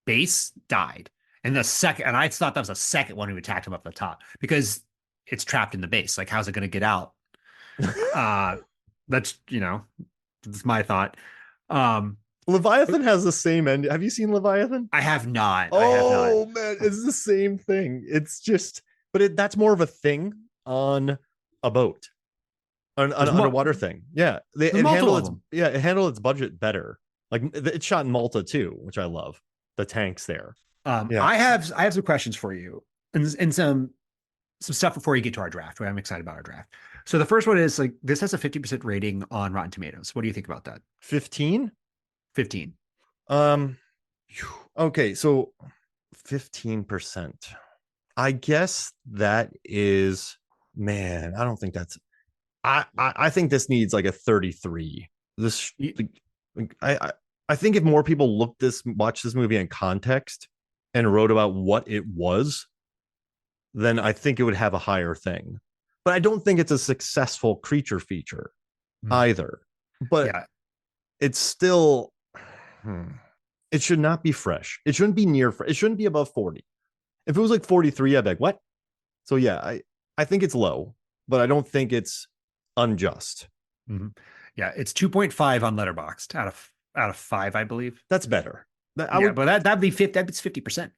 base died. And the second, and I thought that was the second one who attacked him up the top because it's trapped in the base. Like, how's it going to get out? Uh, that's, that's my thought. Leviathan has the same end. Have you seen Leviathan? I have not. I have not. Oh man, it's the same thing. It's just, but that's more of a thing on a boat, an underwater thing. Yeah, it handled its budget better. Like it's shot in Malta too, which I love. The tanks there. Yeah. I have some questions for you and some stuff before you get to our draft. Right? I'm excited about our draft. So the first one is like this has a 50% rating on Rotten Tomatoes. What do you think about that? 15? 15. Okay, so 15%. I guess that is, man, I don't think that's I think this needs like a 33. This I think if more people watch this movie in context and wrote about what it was, then I think it would have a higher thing. But I don't think it's a successful creature feature either. But it's still, it should not be fresh. It shouldn't be near fresh. It shouldn't be above 40. If it was like 43, I'd be like, what? So yeah, I think it's low, but I don't think it's unjust. Yeah, it's 2.5 on Letterboxd out of 5, I believe. That's better. But that'd be 50. That's 50%.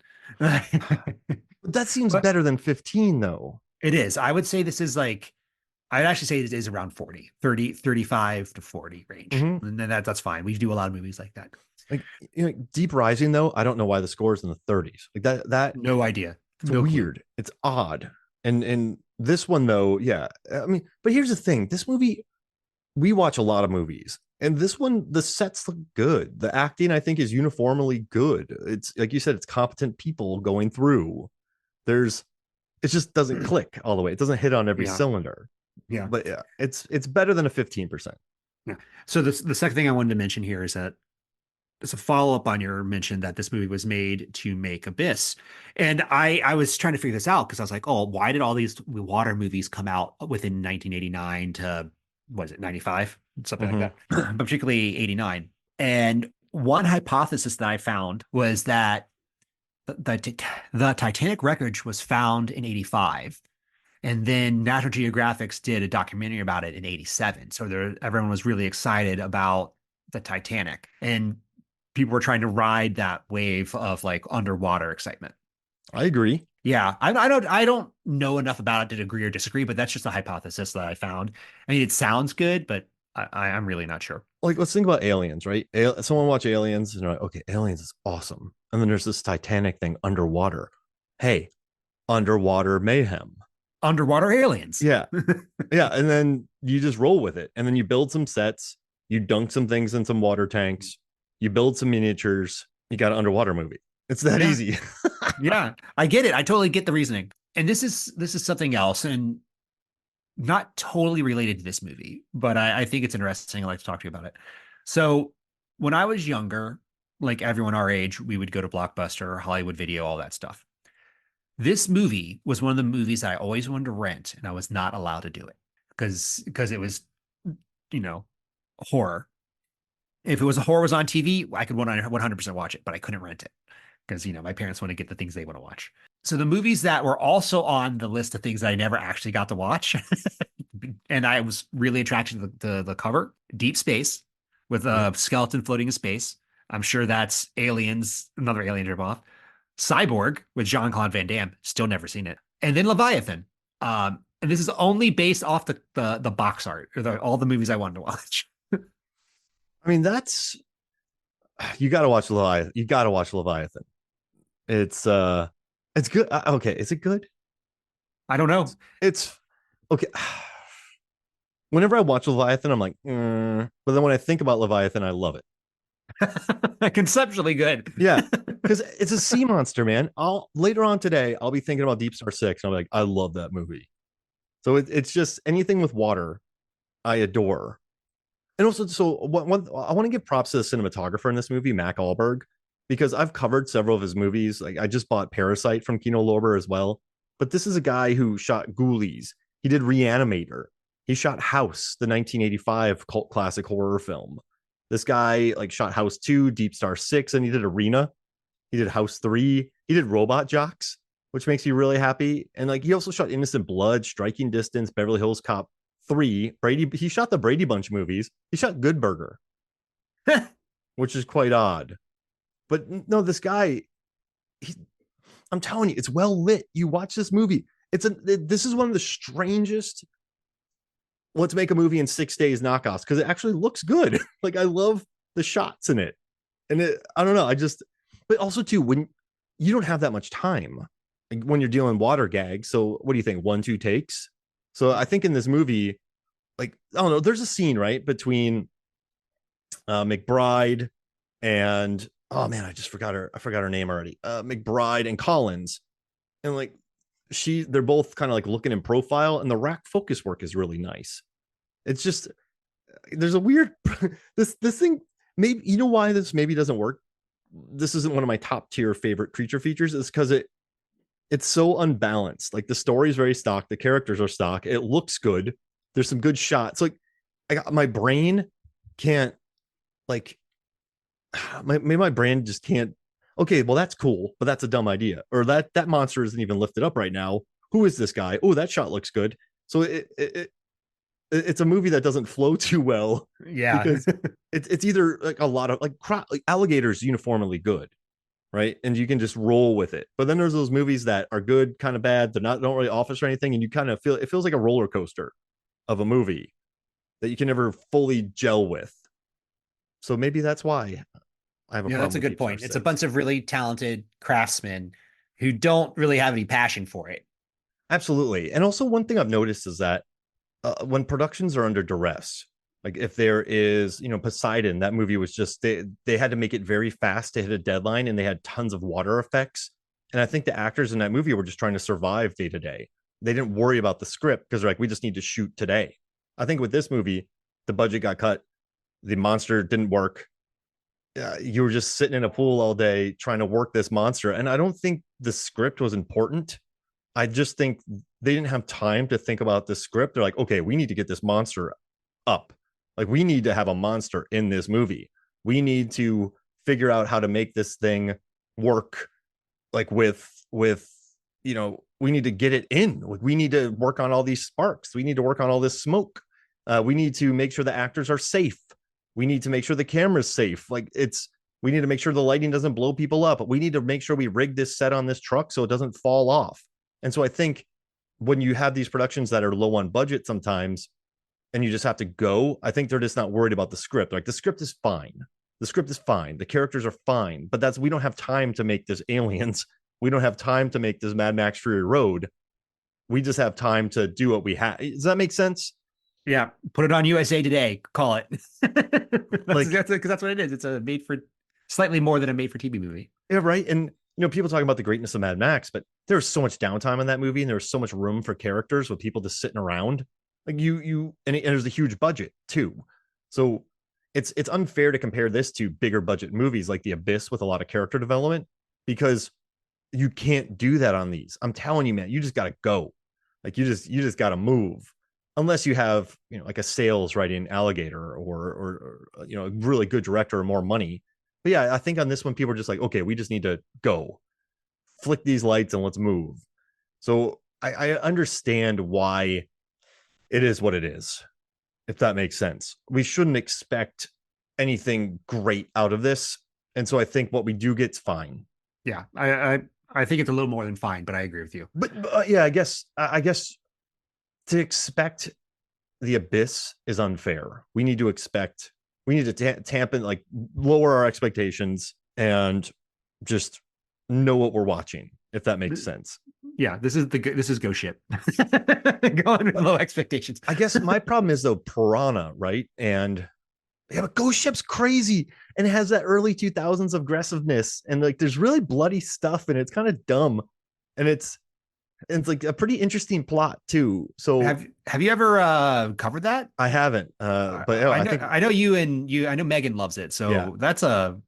That seems better than 15 though. It is. I would say this is like, I'd actually say it is around 40, 30, 35 to 40 range. And then that's fine. We do a lot of movies like that. Like, Deep Rising though, I don't know why the score is in the 30s. Like that no idea. It's weird. Clue. It's odd. And this one though, yeah. I mean, but here's the thing. This movie, we watch a lot of movies. And this one, the sets look good. The acting, I think, is uniformly good. It's like you said, it's competent people going through. It just doesn't click all the way. It doesn't hit on every cylinder. Yeah. But yeah, it's better than a 15%. Yeah. So the second thing I wanted to mention here is that it's a follow-up on your mention that this movie was made to make Abyss. And I was trying to figure this out because I was like, oh, why did all these water movies come out within 1989 to, what is it, 95? Something like that, but particularly 89. And one hypothesis that I found was that the Titanic wreckage was found in 85. And then National Geographic did a documentary about it in 87. So everyone was really excited about the Titanic. And people were trying to ride that wave of like underwater excitement. I agree. Yeah, I don't know enough about it to agree or disagree, but that's just a hypothesis that I found. I mean, it sounds good, but I'm really not sure. Like, let's think about Aliens, right? Someone watch Aliens and they're like, okay, Aliens is awesome. And then there's this Titanic thing underwater. Hey, underwater mayhem. Underwater aliens. Yeah. Yeah. And then you just roll with it. And then you build some sets, you dunk some things in some water tanks, you build some miniatures, you got an underwater movie. It's that easy. Yeah, I get it. I totally get the reasoning. And this is something else and not totally related to this movie, but I think it's interesting. I'd like to talk to you about it. So when I was younger, like everyone our age, we would go to Blockbuster, Hollywood Video, all that stuff. This movie was one of the movies that I always wanted to rent, and I was not allowed to do it because it was, horror. If it was a horror was on TV, I could 100% watch it, but I couldn't rent it because, my parents want to get the things they want to watch. So the movies that were also on the list of things that I never actually got to watch, and I was really attracted to the cover, Deep Space with a skeleton floating in space. I'm sure that's Aliens, another Alien ripoff. Cyborg with Jean-Claude Van Damme, still never seen it. And then Leviathan. And this is only based off the box art or all the movies I wanted to watch. I mean, that's you got to watch Leviathan. You got to watch Leviathan. It's good. Okay, is it good? I don't know. It's okay. Whenever I watch Leviathan, I'm like, but then when I think about Leviathan, I love it. Conceptually good. Yeah, because it's a sea monster, man. I'll later on today, I'll be thinking about DeepStar Six, and I'll be like, I love that movie. So it's just anything with water, I adore. And also, so I want to give props to the cinematographer in this movie, Mac Allberg, because I've covered several of his movies. Like I just bought Parasite from Kino Lorber as well. But this is a guy who shot Ghoulies. He did Reanimator. He shot House, the 1985 cult classic horror film. This guy like shot House 2, Deep Star 6, and he did Arena. He did House 3. He did Robot Jocks, which makes me really happy. And like he also shot Innocent Blood, Striking Distance, Beverly Hills Cop 3. Brady, he shot the Brady Bunch movies. He shot Good Burger, which is quite odd. But no, this guy, I'm telling you, it's well lit. You watch this movie. This is one of the strangest let's make a movie in 6 days knockoffs because it actually looks good. Like I love the shots in it. And I don't know. But also too, when you don't have that much time like, when you're dealing water gags. So what do you think? 1-2 takes. So I think in this movie, like, I don't know, there's a scene right between McBride and oh man, I forgot her name already. McBride and Collins. And like they're both kind of like looking in profile, and the rack focus work is really nice. It's just there's a weird this thing. Maybe you know why this maybe doesn't work. This isn't one of my top tier favorite creature features. Is because it's so unbalanced. Like the story is very stock, the characters are stock. It looks good. There's some good shots. Like my brain can't like maybe my brain just can't. Okay, well that's cool, but that's a dumb idea. Or that monster isn't even lifted up right now. Who is this guy? Oh, that shot looks good. So it's a movie that doesn't flow too well. Yeah, because it's either like a lot of like alligators uniformly good, right? And you can just roll with it. But then there's those movies that are good, kind of bad. They're not don't really office or anything, and you kind of feel it feels like a roller coaster of a movie that you can never fully gel with. So maybe that's why I have a problem. that's a good point. It's a bunch of really talented craftsmen who don't really have any passion for it. Absolutely. And also one thing I've noticed is that when productions are under duress, like if there is, Poseidon, that movie was just they had to make it very fast to hit a deadline, and they had tons of water effects. And I think the actors in that movie were just trying to survive day to day. They didn't worry about the script because they're like, we just need to shoot today. I think with this movie, the budget got cut, the monster didn't work. You were just sitting in a pool all day trying to work this monster. And I don't think the script was important. I just think they didn't have time to think about the script. They're like, okay, we need to get this monster up. Like we need to have a monster in this movie. We need to figure out how to make this thing work. Like with we need to get it in. We need to work on all these sparks. We need to work on all this smoke. We need to make sure the actors are safe. We need to make sure the camera's safe. We need to make sure the lighting doesn't blow people up. We need to make sure we rig this set on this truck so it doesn't fall off. And so I think when you have these productions that are low on budget sometimes and you just have to go, I think they're just not worried about the script. Like the script is fine. The script is fine. The characters are fine, but we don't have time to make this Aliens. We don't have time to make this Mad Max Fury Road. We just have time to do what we have. Does that make sense? Yeah, put it on USA Today. Call it. Like, because that's what it is. It's a slightly more than a made for TV movie. Yeah, right. And people talk about the greatness of Mad Max, but there's so much downtime in that movie, and there's so much room for characters with people just sitting around. Like and there's a huge budget too. So it's unfair to compare this to bigger budget movies like The Abyss with a lot of character development, because you can't do that on these. I'm telling you, man, you just got to go. Like you just got to move. Unless you have, like a sales writing alligator or a really good director or more money. But yeah, I think on this one, people are just like, okay, we just need to go flick these lights and let's move. So I understand why it is what it is, if that makes sense. We shouldn't expect anything great out of this. And so I think what we do get's fine. Yeah, I think it's a little more than fine, but I agree with you. But yeah, I guess to expect the abyss is unfair. We need to expect, we need to tamp in, like lower our expectations and just know what we're watching, if that makes sense. Yeah, this is Ghost Ship. Going with low expectations. I guess my problem is though Piranha, right? And yeah, but Ghost Ship's crazy and it has that early 2000s aggressiveness and like there's really bloody stuff and it's kind of dumb and it's like a pretty interesting plot too. So Have you ever covered that? I haven't, but I I know think I know you and you I know Megan loves it. yeah, So that's a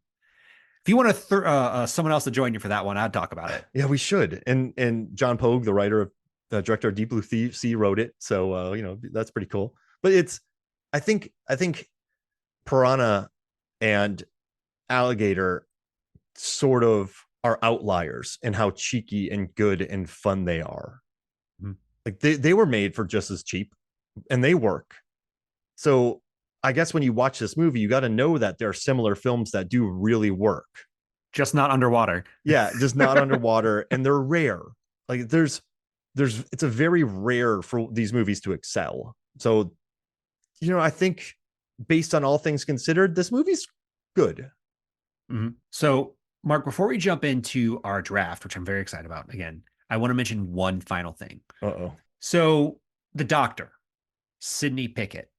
if you want to someone else to join you for that one, I'd talk about it. yeah, we should. And John Pogue, the writer of the director of Deep Blue Sea, wrote it. So that's pretty cool. But it's I think Piranha and Alligator sort of are outliers in how cheeky and good and fun they are. Mhm. Like they were made for just as cheap and they work. So I guess when you watch this movie, you got to know that there are similar films that do really work. Just not underwater. Yeah, just not underwater, and they're rare. Like it's a very rare for these movies to excel. So, I think based on all things considered, this movie's good. Mhm. So, Mark, before we jump into our draft, which I'm very excited about, again, I want to mention one final thing. Uh-oh. So, the doctor, Sydney Pickett,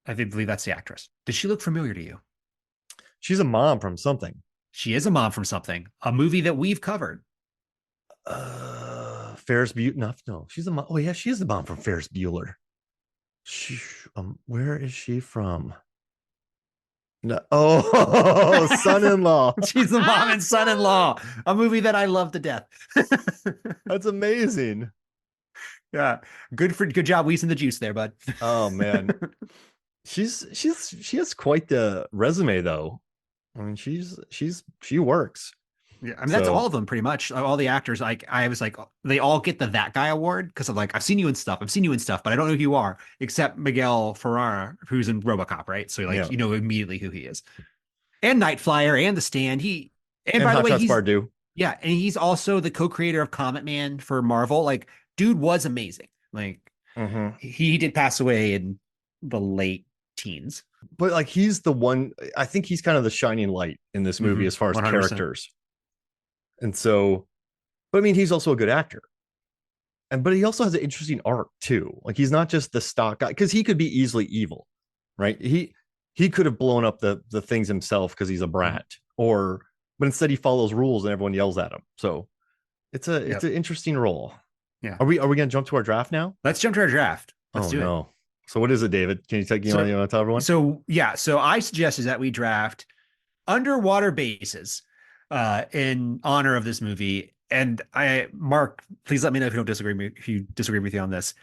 I believe that's the actress. Does she look familiar to you? She's a mom from something. She is a mom from something, a movie that we've covered. Ferris Bueller. No, she's a mom. Oh yeah, she is the mom from Ferris Bueller. Where is she from? No. Oh, son-in-law. She's the mom and son-in-law, a movie that I love to death. That's amazing. Yeah, good job wheezing the juice there, bud. Oh man, she has quite the resume though. I mean, she works. Yeah, I mean that's all of them pretty much. All the actors, like I was like, they all get the that guy award because I'm like, I've seen you in stuff, but I don't know who you are, except Miguel Ferrer, who's in RoboCop, right? So like, Yeah. you know immediately who he is, and Night Flyer and The Stand. And by Hot the way, Shots he's Bardot. yeah, and he's also the co-creator of Comet Man for Marvel. Like, dude was amazing. Like, he did pass away in the late teens. But like he's the one. I think he's kind of the shining light in this movie as far as 100%. characters. And so, but I mean, he's also a good actor. But he also has an interesting arc too. Like he's not just the stock guy because he could be easily evil, right? He could have blown up the things himself because he's a brat, but instead he follows rules and everyone yells at him. So it's an interesting role. Yeah. Are we gonna jump to our draft now? Let's jump to our draft. Let's do it. So what is it, David? Can you take you want to tell everyone? So I suggested that we draft underwater bases in honor of this movie. And Mark, please let me know if you disagree with you on this.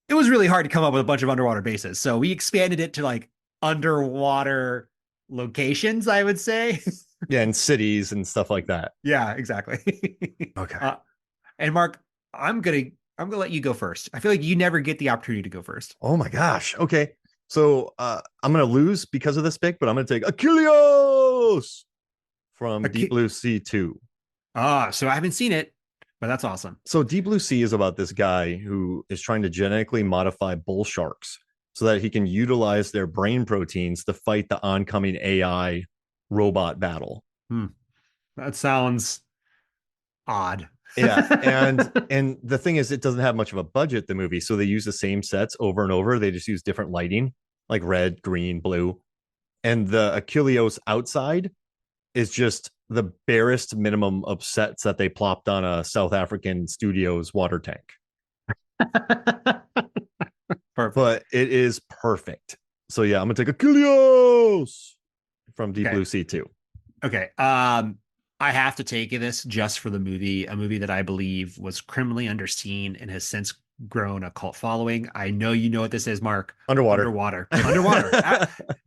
It was really hard to come up with a bunch of underwater bases. So we expanded it to like underwater locations, I would say. Yeah, and cities and stuff like that. Yeah, exactly. Okay. And Mark, I'm gonna let you go first. I feel like you never get the opportunity to go first. Oh my gosh. Okay. So I'm gonna lose because of this pick, but I'm gonna take Achilles from Deep Blue Sea 2. So I haven't seen it, but that's awesome. So Deep Blue Sea is about this guy who is trying to genetically modify bull sharks so that he can utilize their brain proteins to fight the oncoming AI robot battle. That sounds odd. Yeah, and the thing is, it doesn't have much of a budget, the movie, so they use the same sets over and over. They just use different lighting, like red, green, blue, and the Achilles outside is just the barest minimum of sets that they plopped on a South African studio's water tank. But it is perfect. So yeah, I'm gonna take Achilles from Deep Blue Sea 2. Okay. I have to take this just for the movie, a movie that I believe was criminally underseen and has since grown a cult following. I know you know what this is, Mark. Underwater.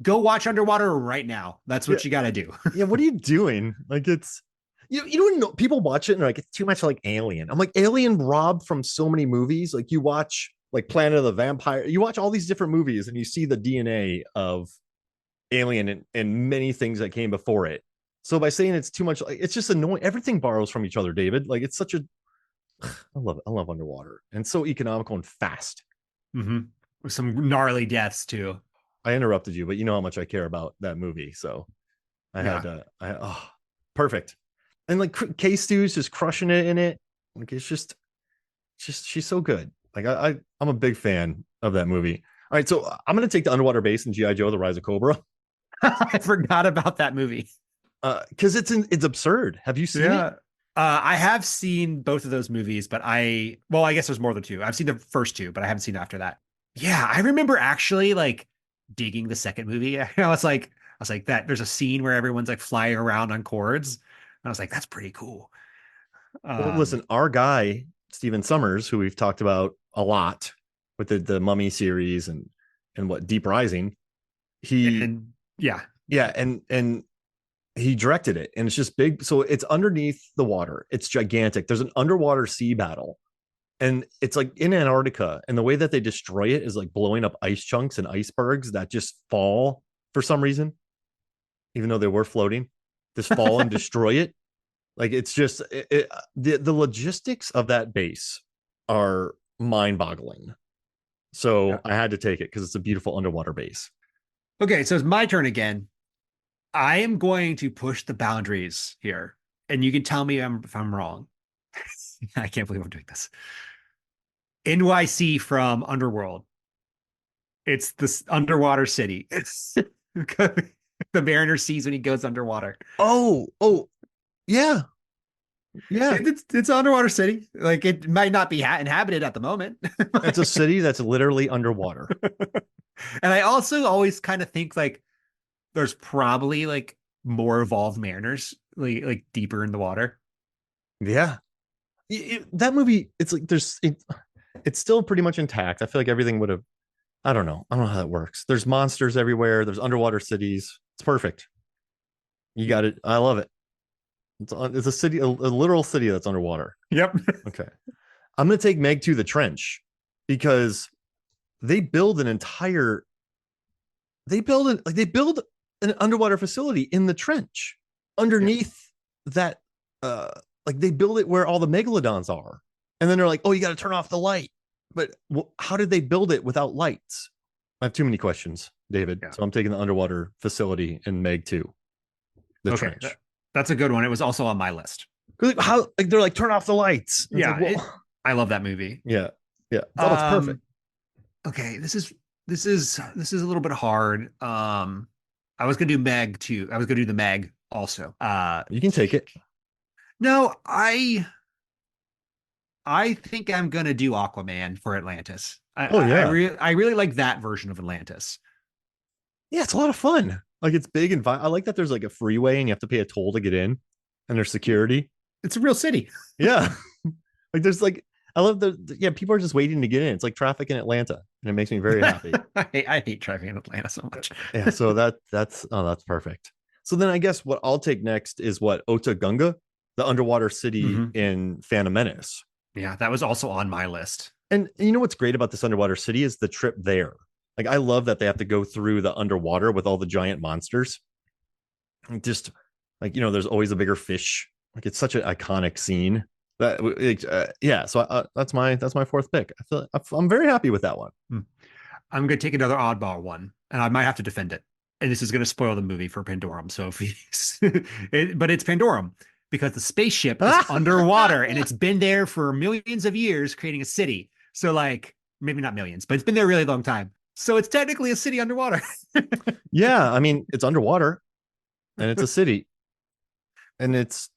Go watch Underwater right now. That's what you got to do. Yeah, what are you doing? Like it's you don't know, people watch it and like it's too much like Alien. I'm like, Alien robbed from so many movies. Like you watch like Planet of the Vampire, you watch all these different movies and you see the DNA of Alien and many things that came before it. So by saying it's too much, like, it's just annoying. Everything borrows from each other, David. Like it's such a, I love it. I love underwater and so economical and fast. Mm-hmm. With some gnarly deaths too. I interrupted you, but you know how much I care about that movie. So I had Yeah. oh, perfect. And like K Stew's just crushing it in it. Like it's just she's so good. Like I'm a big fan of that movie. All right, so I'm gonna take the underwater base in GI Joe: The Rise of Cobra I forgot about that movie. because it's absurd. Have you seen it? Yeah. I have seen both of those movies, but well, I guess there's more than two. I've seen the first two, but I haven't seen after that. Yeah, I remember actually like digging the second movie. I was like that there's a scene where everyone's like flying around on cords. And I was like, that's pretty cool. Well, listen, our guy Stephen Summers, who we've talked about a lot with the Mummy series and what Deep Rising, he and yeah, yeah, and he directed it, and it's just big. So it's underneath the water. It's gigantic. There's an underwater sea battle, and it's like in Antarctica. And the way that they destroy it is like blowing up ice chunks and icebergs that just fall for some reason, even though they were floating. Just fall and destroy it. Like it's just the logistics of that base are mind-boggling. So yeah. I had to take it because it's a beautiful underwater base. Okay, so it's my turn again. I am going to push the boundaries here, and you can tell me if I'm wrong. I can't believe I'm doing this. NYC from Underworld. It's this underwater city. It's the mariner sees when he goes underwater. Oh, yeah. Yeah. It's an underwater city. Like it might not be inhabited at the moment. It's a city that's literally underwater. And I also always kind of think like there's probably like more evolved mariners like deeper in the water. Yeah. That movie, it's like it's still pretty much intact. I feel like everything would have, I don't know. I don't know how that works. There's monsters everywhere. There's underwater cities. It's perfect. You got it. I love it. It's a city, a literal city that's underwater. Yep. Okay. I'm going to take Meg to the trench because they build an entire, they build an underwater facility in the trench underneath that. Like they build it where all the megalodons are. And then they're like, oh, you got to turn off the light. But how did they build it without lights? I have too many questions, David. Yeah. So I'm taking the underwater facility in Meg 2. The trench. That's a good one. It was also on my list. How like they're like turn off the lights. Yeah, like, I love that movie. Yeah. Oh, it's perfect. Okay, this is a little bit hard. I was gonna do Meg too. I was gonna do the Meg also. You can take it. No, I think I'm gonna do Aquaman for Atlantis. I really like that version of Atlantis. Yeah, it's a lot of fun. Like it's big and I like that there's like a freeway and you have to pay a toll to get in, and there's security. It's a real city. Yeah, like there's like I love people are just waiting to get in. It's like traffic in Atlanta, and it makes me very happy. I hate traffic in Atlanta so much. Yeah, so that's perfect. So then I guess what I'll take next is Otagunga, the underwater city in Phantom Menace. Yeah, that was also on my list. And you know what's great about this underwater city is the trip there. Like I love that they have to go through the underwater with all the giant monsters. Just like there's always a bigger fish. Like it's such an iconic scene. Yeah. So that's my fourth pick. I'm very happy with that one. I'm gonna take another oddball one, and I might have to defend it. And this is gonna spoil the movie for Pandorum. So but it's Pandorum because the spaceship is underwater and it's been there for millions of years, creating a city. So like maybe not millions, but it's been there a really long time. So it's technically a city underwater. Yeah, I mean it's underwater, and it's a city, and it's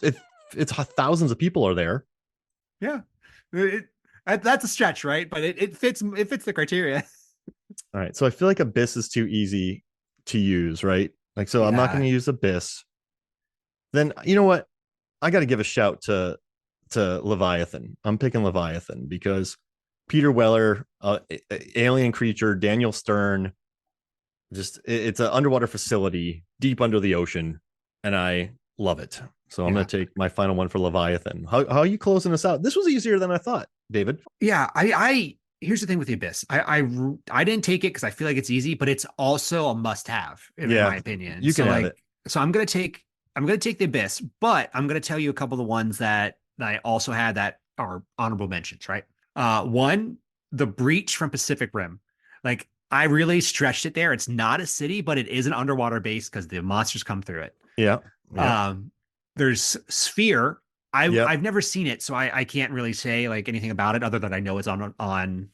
thousands of people are there. Yeah, that's a stretch, right? But it fits the criteria. All right, so I feel like Abyss is too easy to use, right? Like, so I'm not going to use Abyss. Then you know what? I got to give a shout to Leviathan. I'm picking Leviathan because Peter Weller, alien creature, Daniel Stern. Just it's an underwater facility deep under the ocean, and I love it. So I'm going to take my final one for Leviathan. How are you closing us out? This was easier than I thought, David. Yeah, I here's the thing with the Abyss. I didn't take it because I feel like it's easy, but it's also a must-have in my opinion. You can have it. So I'm gonna take I'm going to take the Abyss, but I'm going to tell you a couple of the ones that I also had that are honorable mentions, right? One, the Breach from Pacific Rim. Like, I really stretched it there. It's not a city, but it is an underwater base because the monsters come through it. Yeah. Yeah. There's Sphere. Yep. I've never seen it, so I can't really say like anything about it other than I know it's on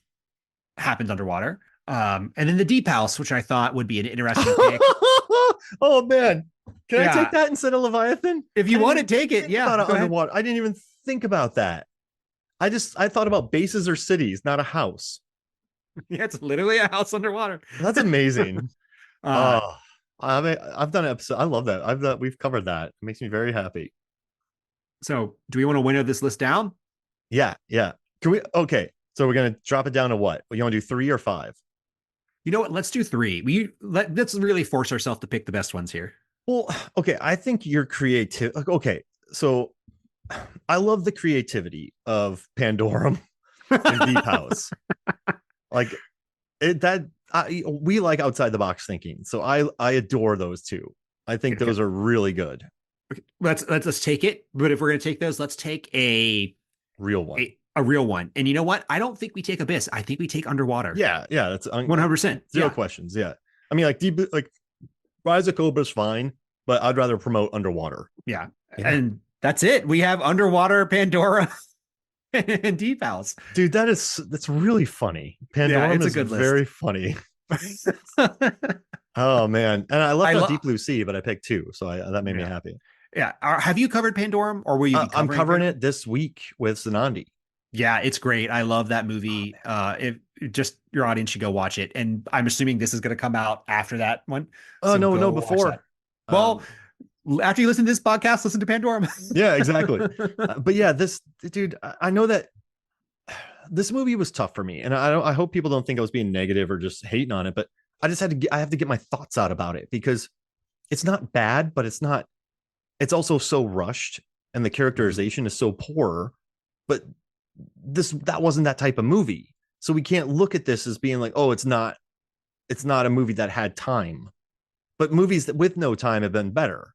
happens underwater. And then the Deep House, which I thought would be an interesting pick. Oh man, can I take Yeah. that instead of Leviathan? If you want to take it, yeah. About it Go ahead. underwater. I didn't even think about that. I thought about bases or cities, not a house. Yeah, it's literally a house underwater. That's amazing. Uh, Oh, I've done an episode. I love that. We've covered that. It makes me very happy. so do we want to winnow this list down? Yeah, yeah. Can we? Okay, so we're gonna drop it down to what? You want to do 3 or 5? You know what? Let's do 3. Let's really force ourselves to pick the best ones here. Well, okay. I think your creative. Okay, so I love the creativity of Pandorum and Deep House. Like it that we like outside the box thinking. So I adore those two. I think those are really good. Okay, let's take it. But if we're gonna take those, let's take a Real one. A real one. And you know what? I don't think we take Abyss. I think we take Underwater. Yeah, yeah. That's 100%. Zero questions. Yeah. I mean, like Rise of Cobra's fine, but I'd rather promote Underwater. Yeah. And that's it. We have Underwater, Pandora, and Deep House. Dude, that's really funny. Pandora it's is a good list. very funny. Oh man, and I left out Deep Blue Sea, but I picked 2, so that made me happy. Yeah. Have you covered Pandorum, or will you? I'm covering it this week with Sanandi. Yeah, it's great. I love that movie. If just your audience should go watch it, and I'm assuming this is going to come out after that one. Oh so no, before. Well, after you listen to this podcast, listen to Pandorum. Yeah, exactly. But yeah, this dude, I know that this movie was tough for me, and I hope people don't think I was being negative or just hating on it, but I just I have to get my thoughts out about it because it's not bad, but it's also so rushed, and the characterization is so poor. But that wasn't that type of movie, so we can't look at this as being like, oh, it's not a movie that had time. But movies that with no time have been better.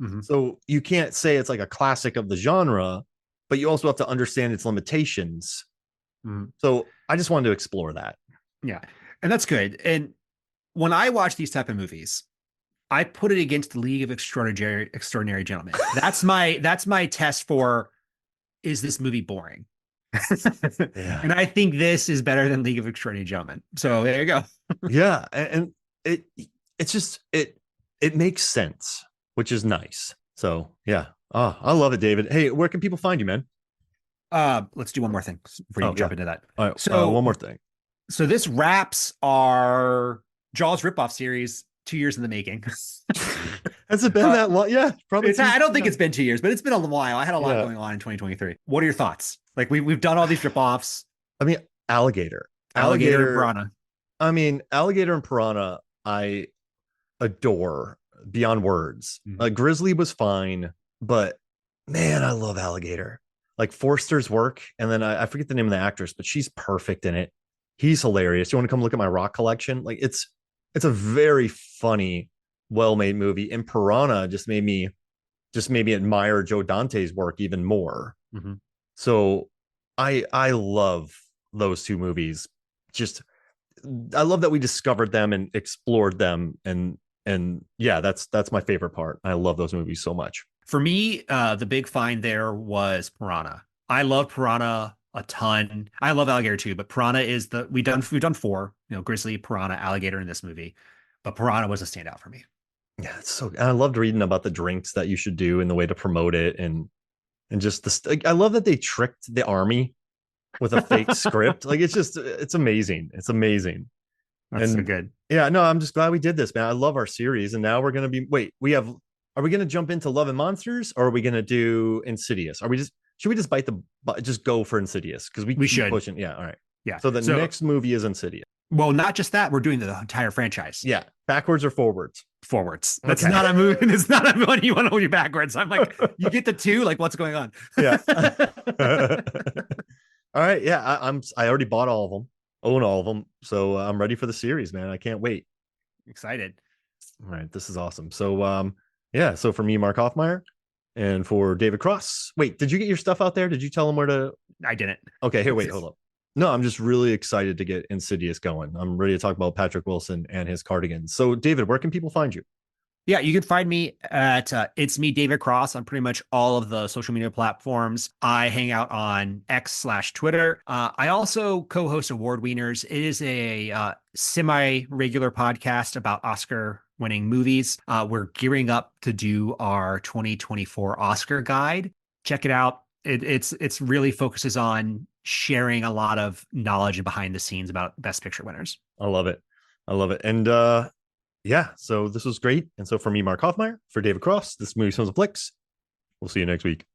Mm-hmm. So you can't say it's like a classic of the genre, but you also have to understand its limitations. Mm-hmm. So I just wanted to explore that. Yeah, and that's good. And when I watch these type of movies, I put it against the League of Extraordinary Gentlemen. That's my test for, is this movie boring? Yeah. And I think this is better than League of Extraordinary Gentlemen. So there you go. Yeah, and it's just it makes sense, which is nice. So yeah, oh, I love it, David. Hey, where can people find you, man? Let's do one more thing before you jump into that. All right, so one more thing. So this wraps our Jaws ripoff series. 2 years in the making. Has it been that long? Yeah, probably. I don't think it's been 2 years, but it's been a while. I had a lot going on in 2023. What are your thoughts? Like we've done all these ripoffs. I mean, Alligator and Piranha. I mean, Alligator and Piranha, I adore beyond words. Mm-hmm. Grizzly was fine, but man, I love Alligator. Like Forster's work, and then I forget the name of the actress, but she's perfect in it. He's hilarious. You want to come look at my rock collection? Like it's a very funny, well-made movie. And Piranha just made me admire Joe Dante's work even more. Mm-hmm. So I love those two movies. Just I love that we discovered them and explored them, and yeah, that's my favorite part. I love those movies so much. For me, the big find there was Piranha. I love Piranha a ton. I love Alligator too, but Piranha is we've done 4, Grizzly, Piranha, Alligator in this movie, but Piranha was a standout for me. Yeah, it's so. I loved reading about the drinks that you should do and the way to promote it, and just I love that they tricked the army with a fake script. Like it's amazing. It's amazing. That's so good. Yeah, no, I'm just glad we did this, man. I love our series, and now we're gonna be. Wait, are we gonna jump into Love and Monsters, or are we gonna do Insidious? Should we just just go for Insidious? Because we should pushing. Yeah, all right. Yeah. So the next movie is Insidious. Well, not just that, we're doing the entire franchise. Yeah, backwards or forwards? Forwards. That's not a movie. It's not a one you want to do backwards. I'm like, you get the 2. Like, what's going on? Yeah. All right. Yeah, I already bought all of them, own all of them, so I'm ready for the series, man. I can't wait. Excited. All right, this is awesome. So Yeah. So for me, Mark Hoffmeyer, and for David Cross. Wait, did you get your stuff out there? Did you tell them where to? I didn't. Okay. Here, wait, hold up. No, I'm just really excited to get Insidious going. I'm ready to talk about Patrick Wilson and his cardigans. So, David, where can people find you? Yeah, you can find me at It's Me, David Cross, on pretty much all of the social media platforms. I hang out on X/Twitter. I also co-host Award Wieners. It is a semi-regular podcast about Oscar-winning movies. We're gearing up to do our 2024 Oscar guide. Check it out. It's really focuses on sharing a lot of knowledge and behind the scenes about Best Picture winners. I love it. I love it. And yeah, so this was great. And so for me, Mark Hoffmeyer, for David Cross, this movie Sons of Flicks. We'll see you next week.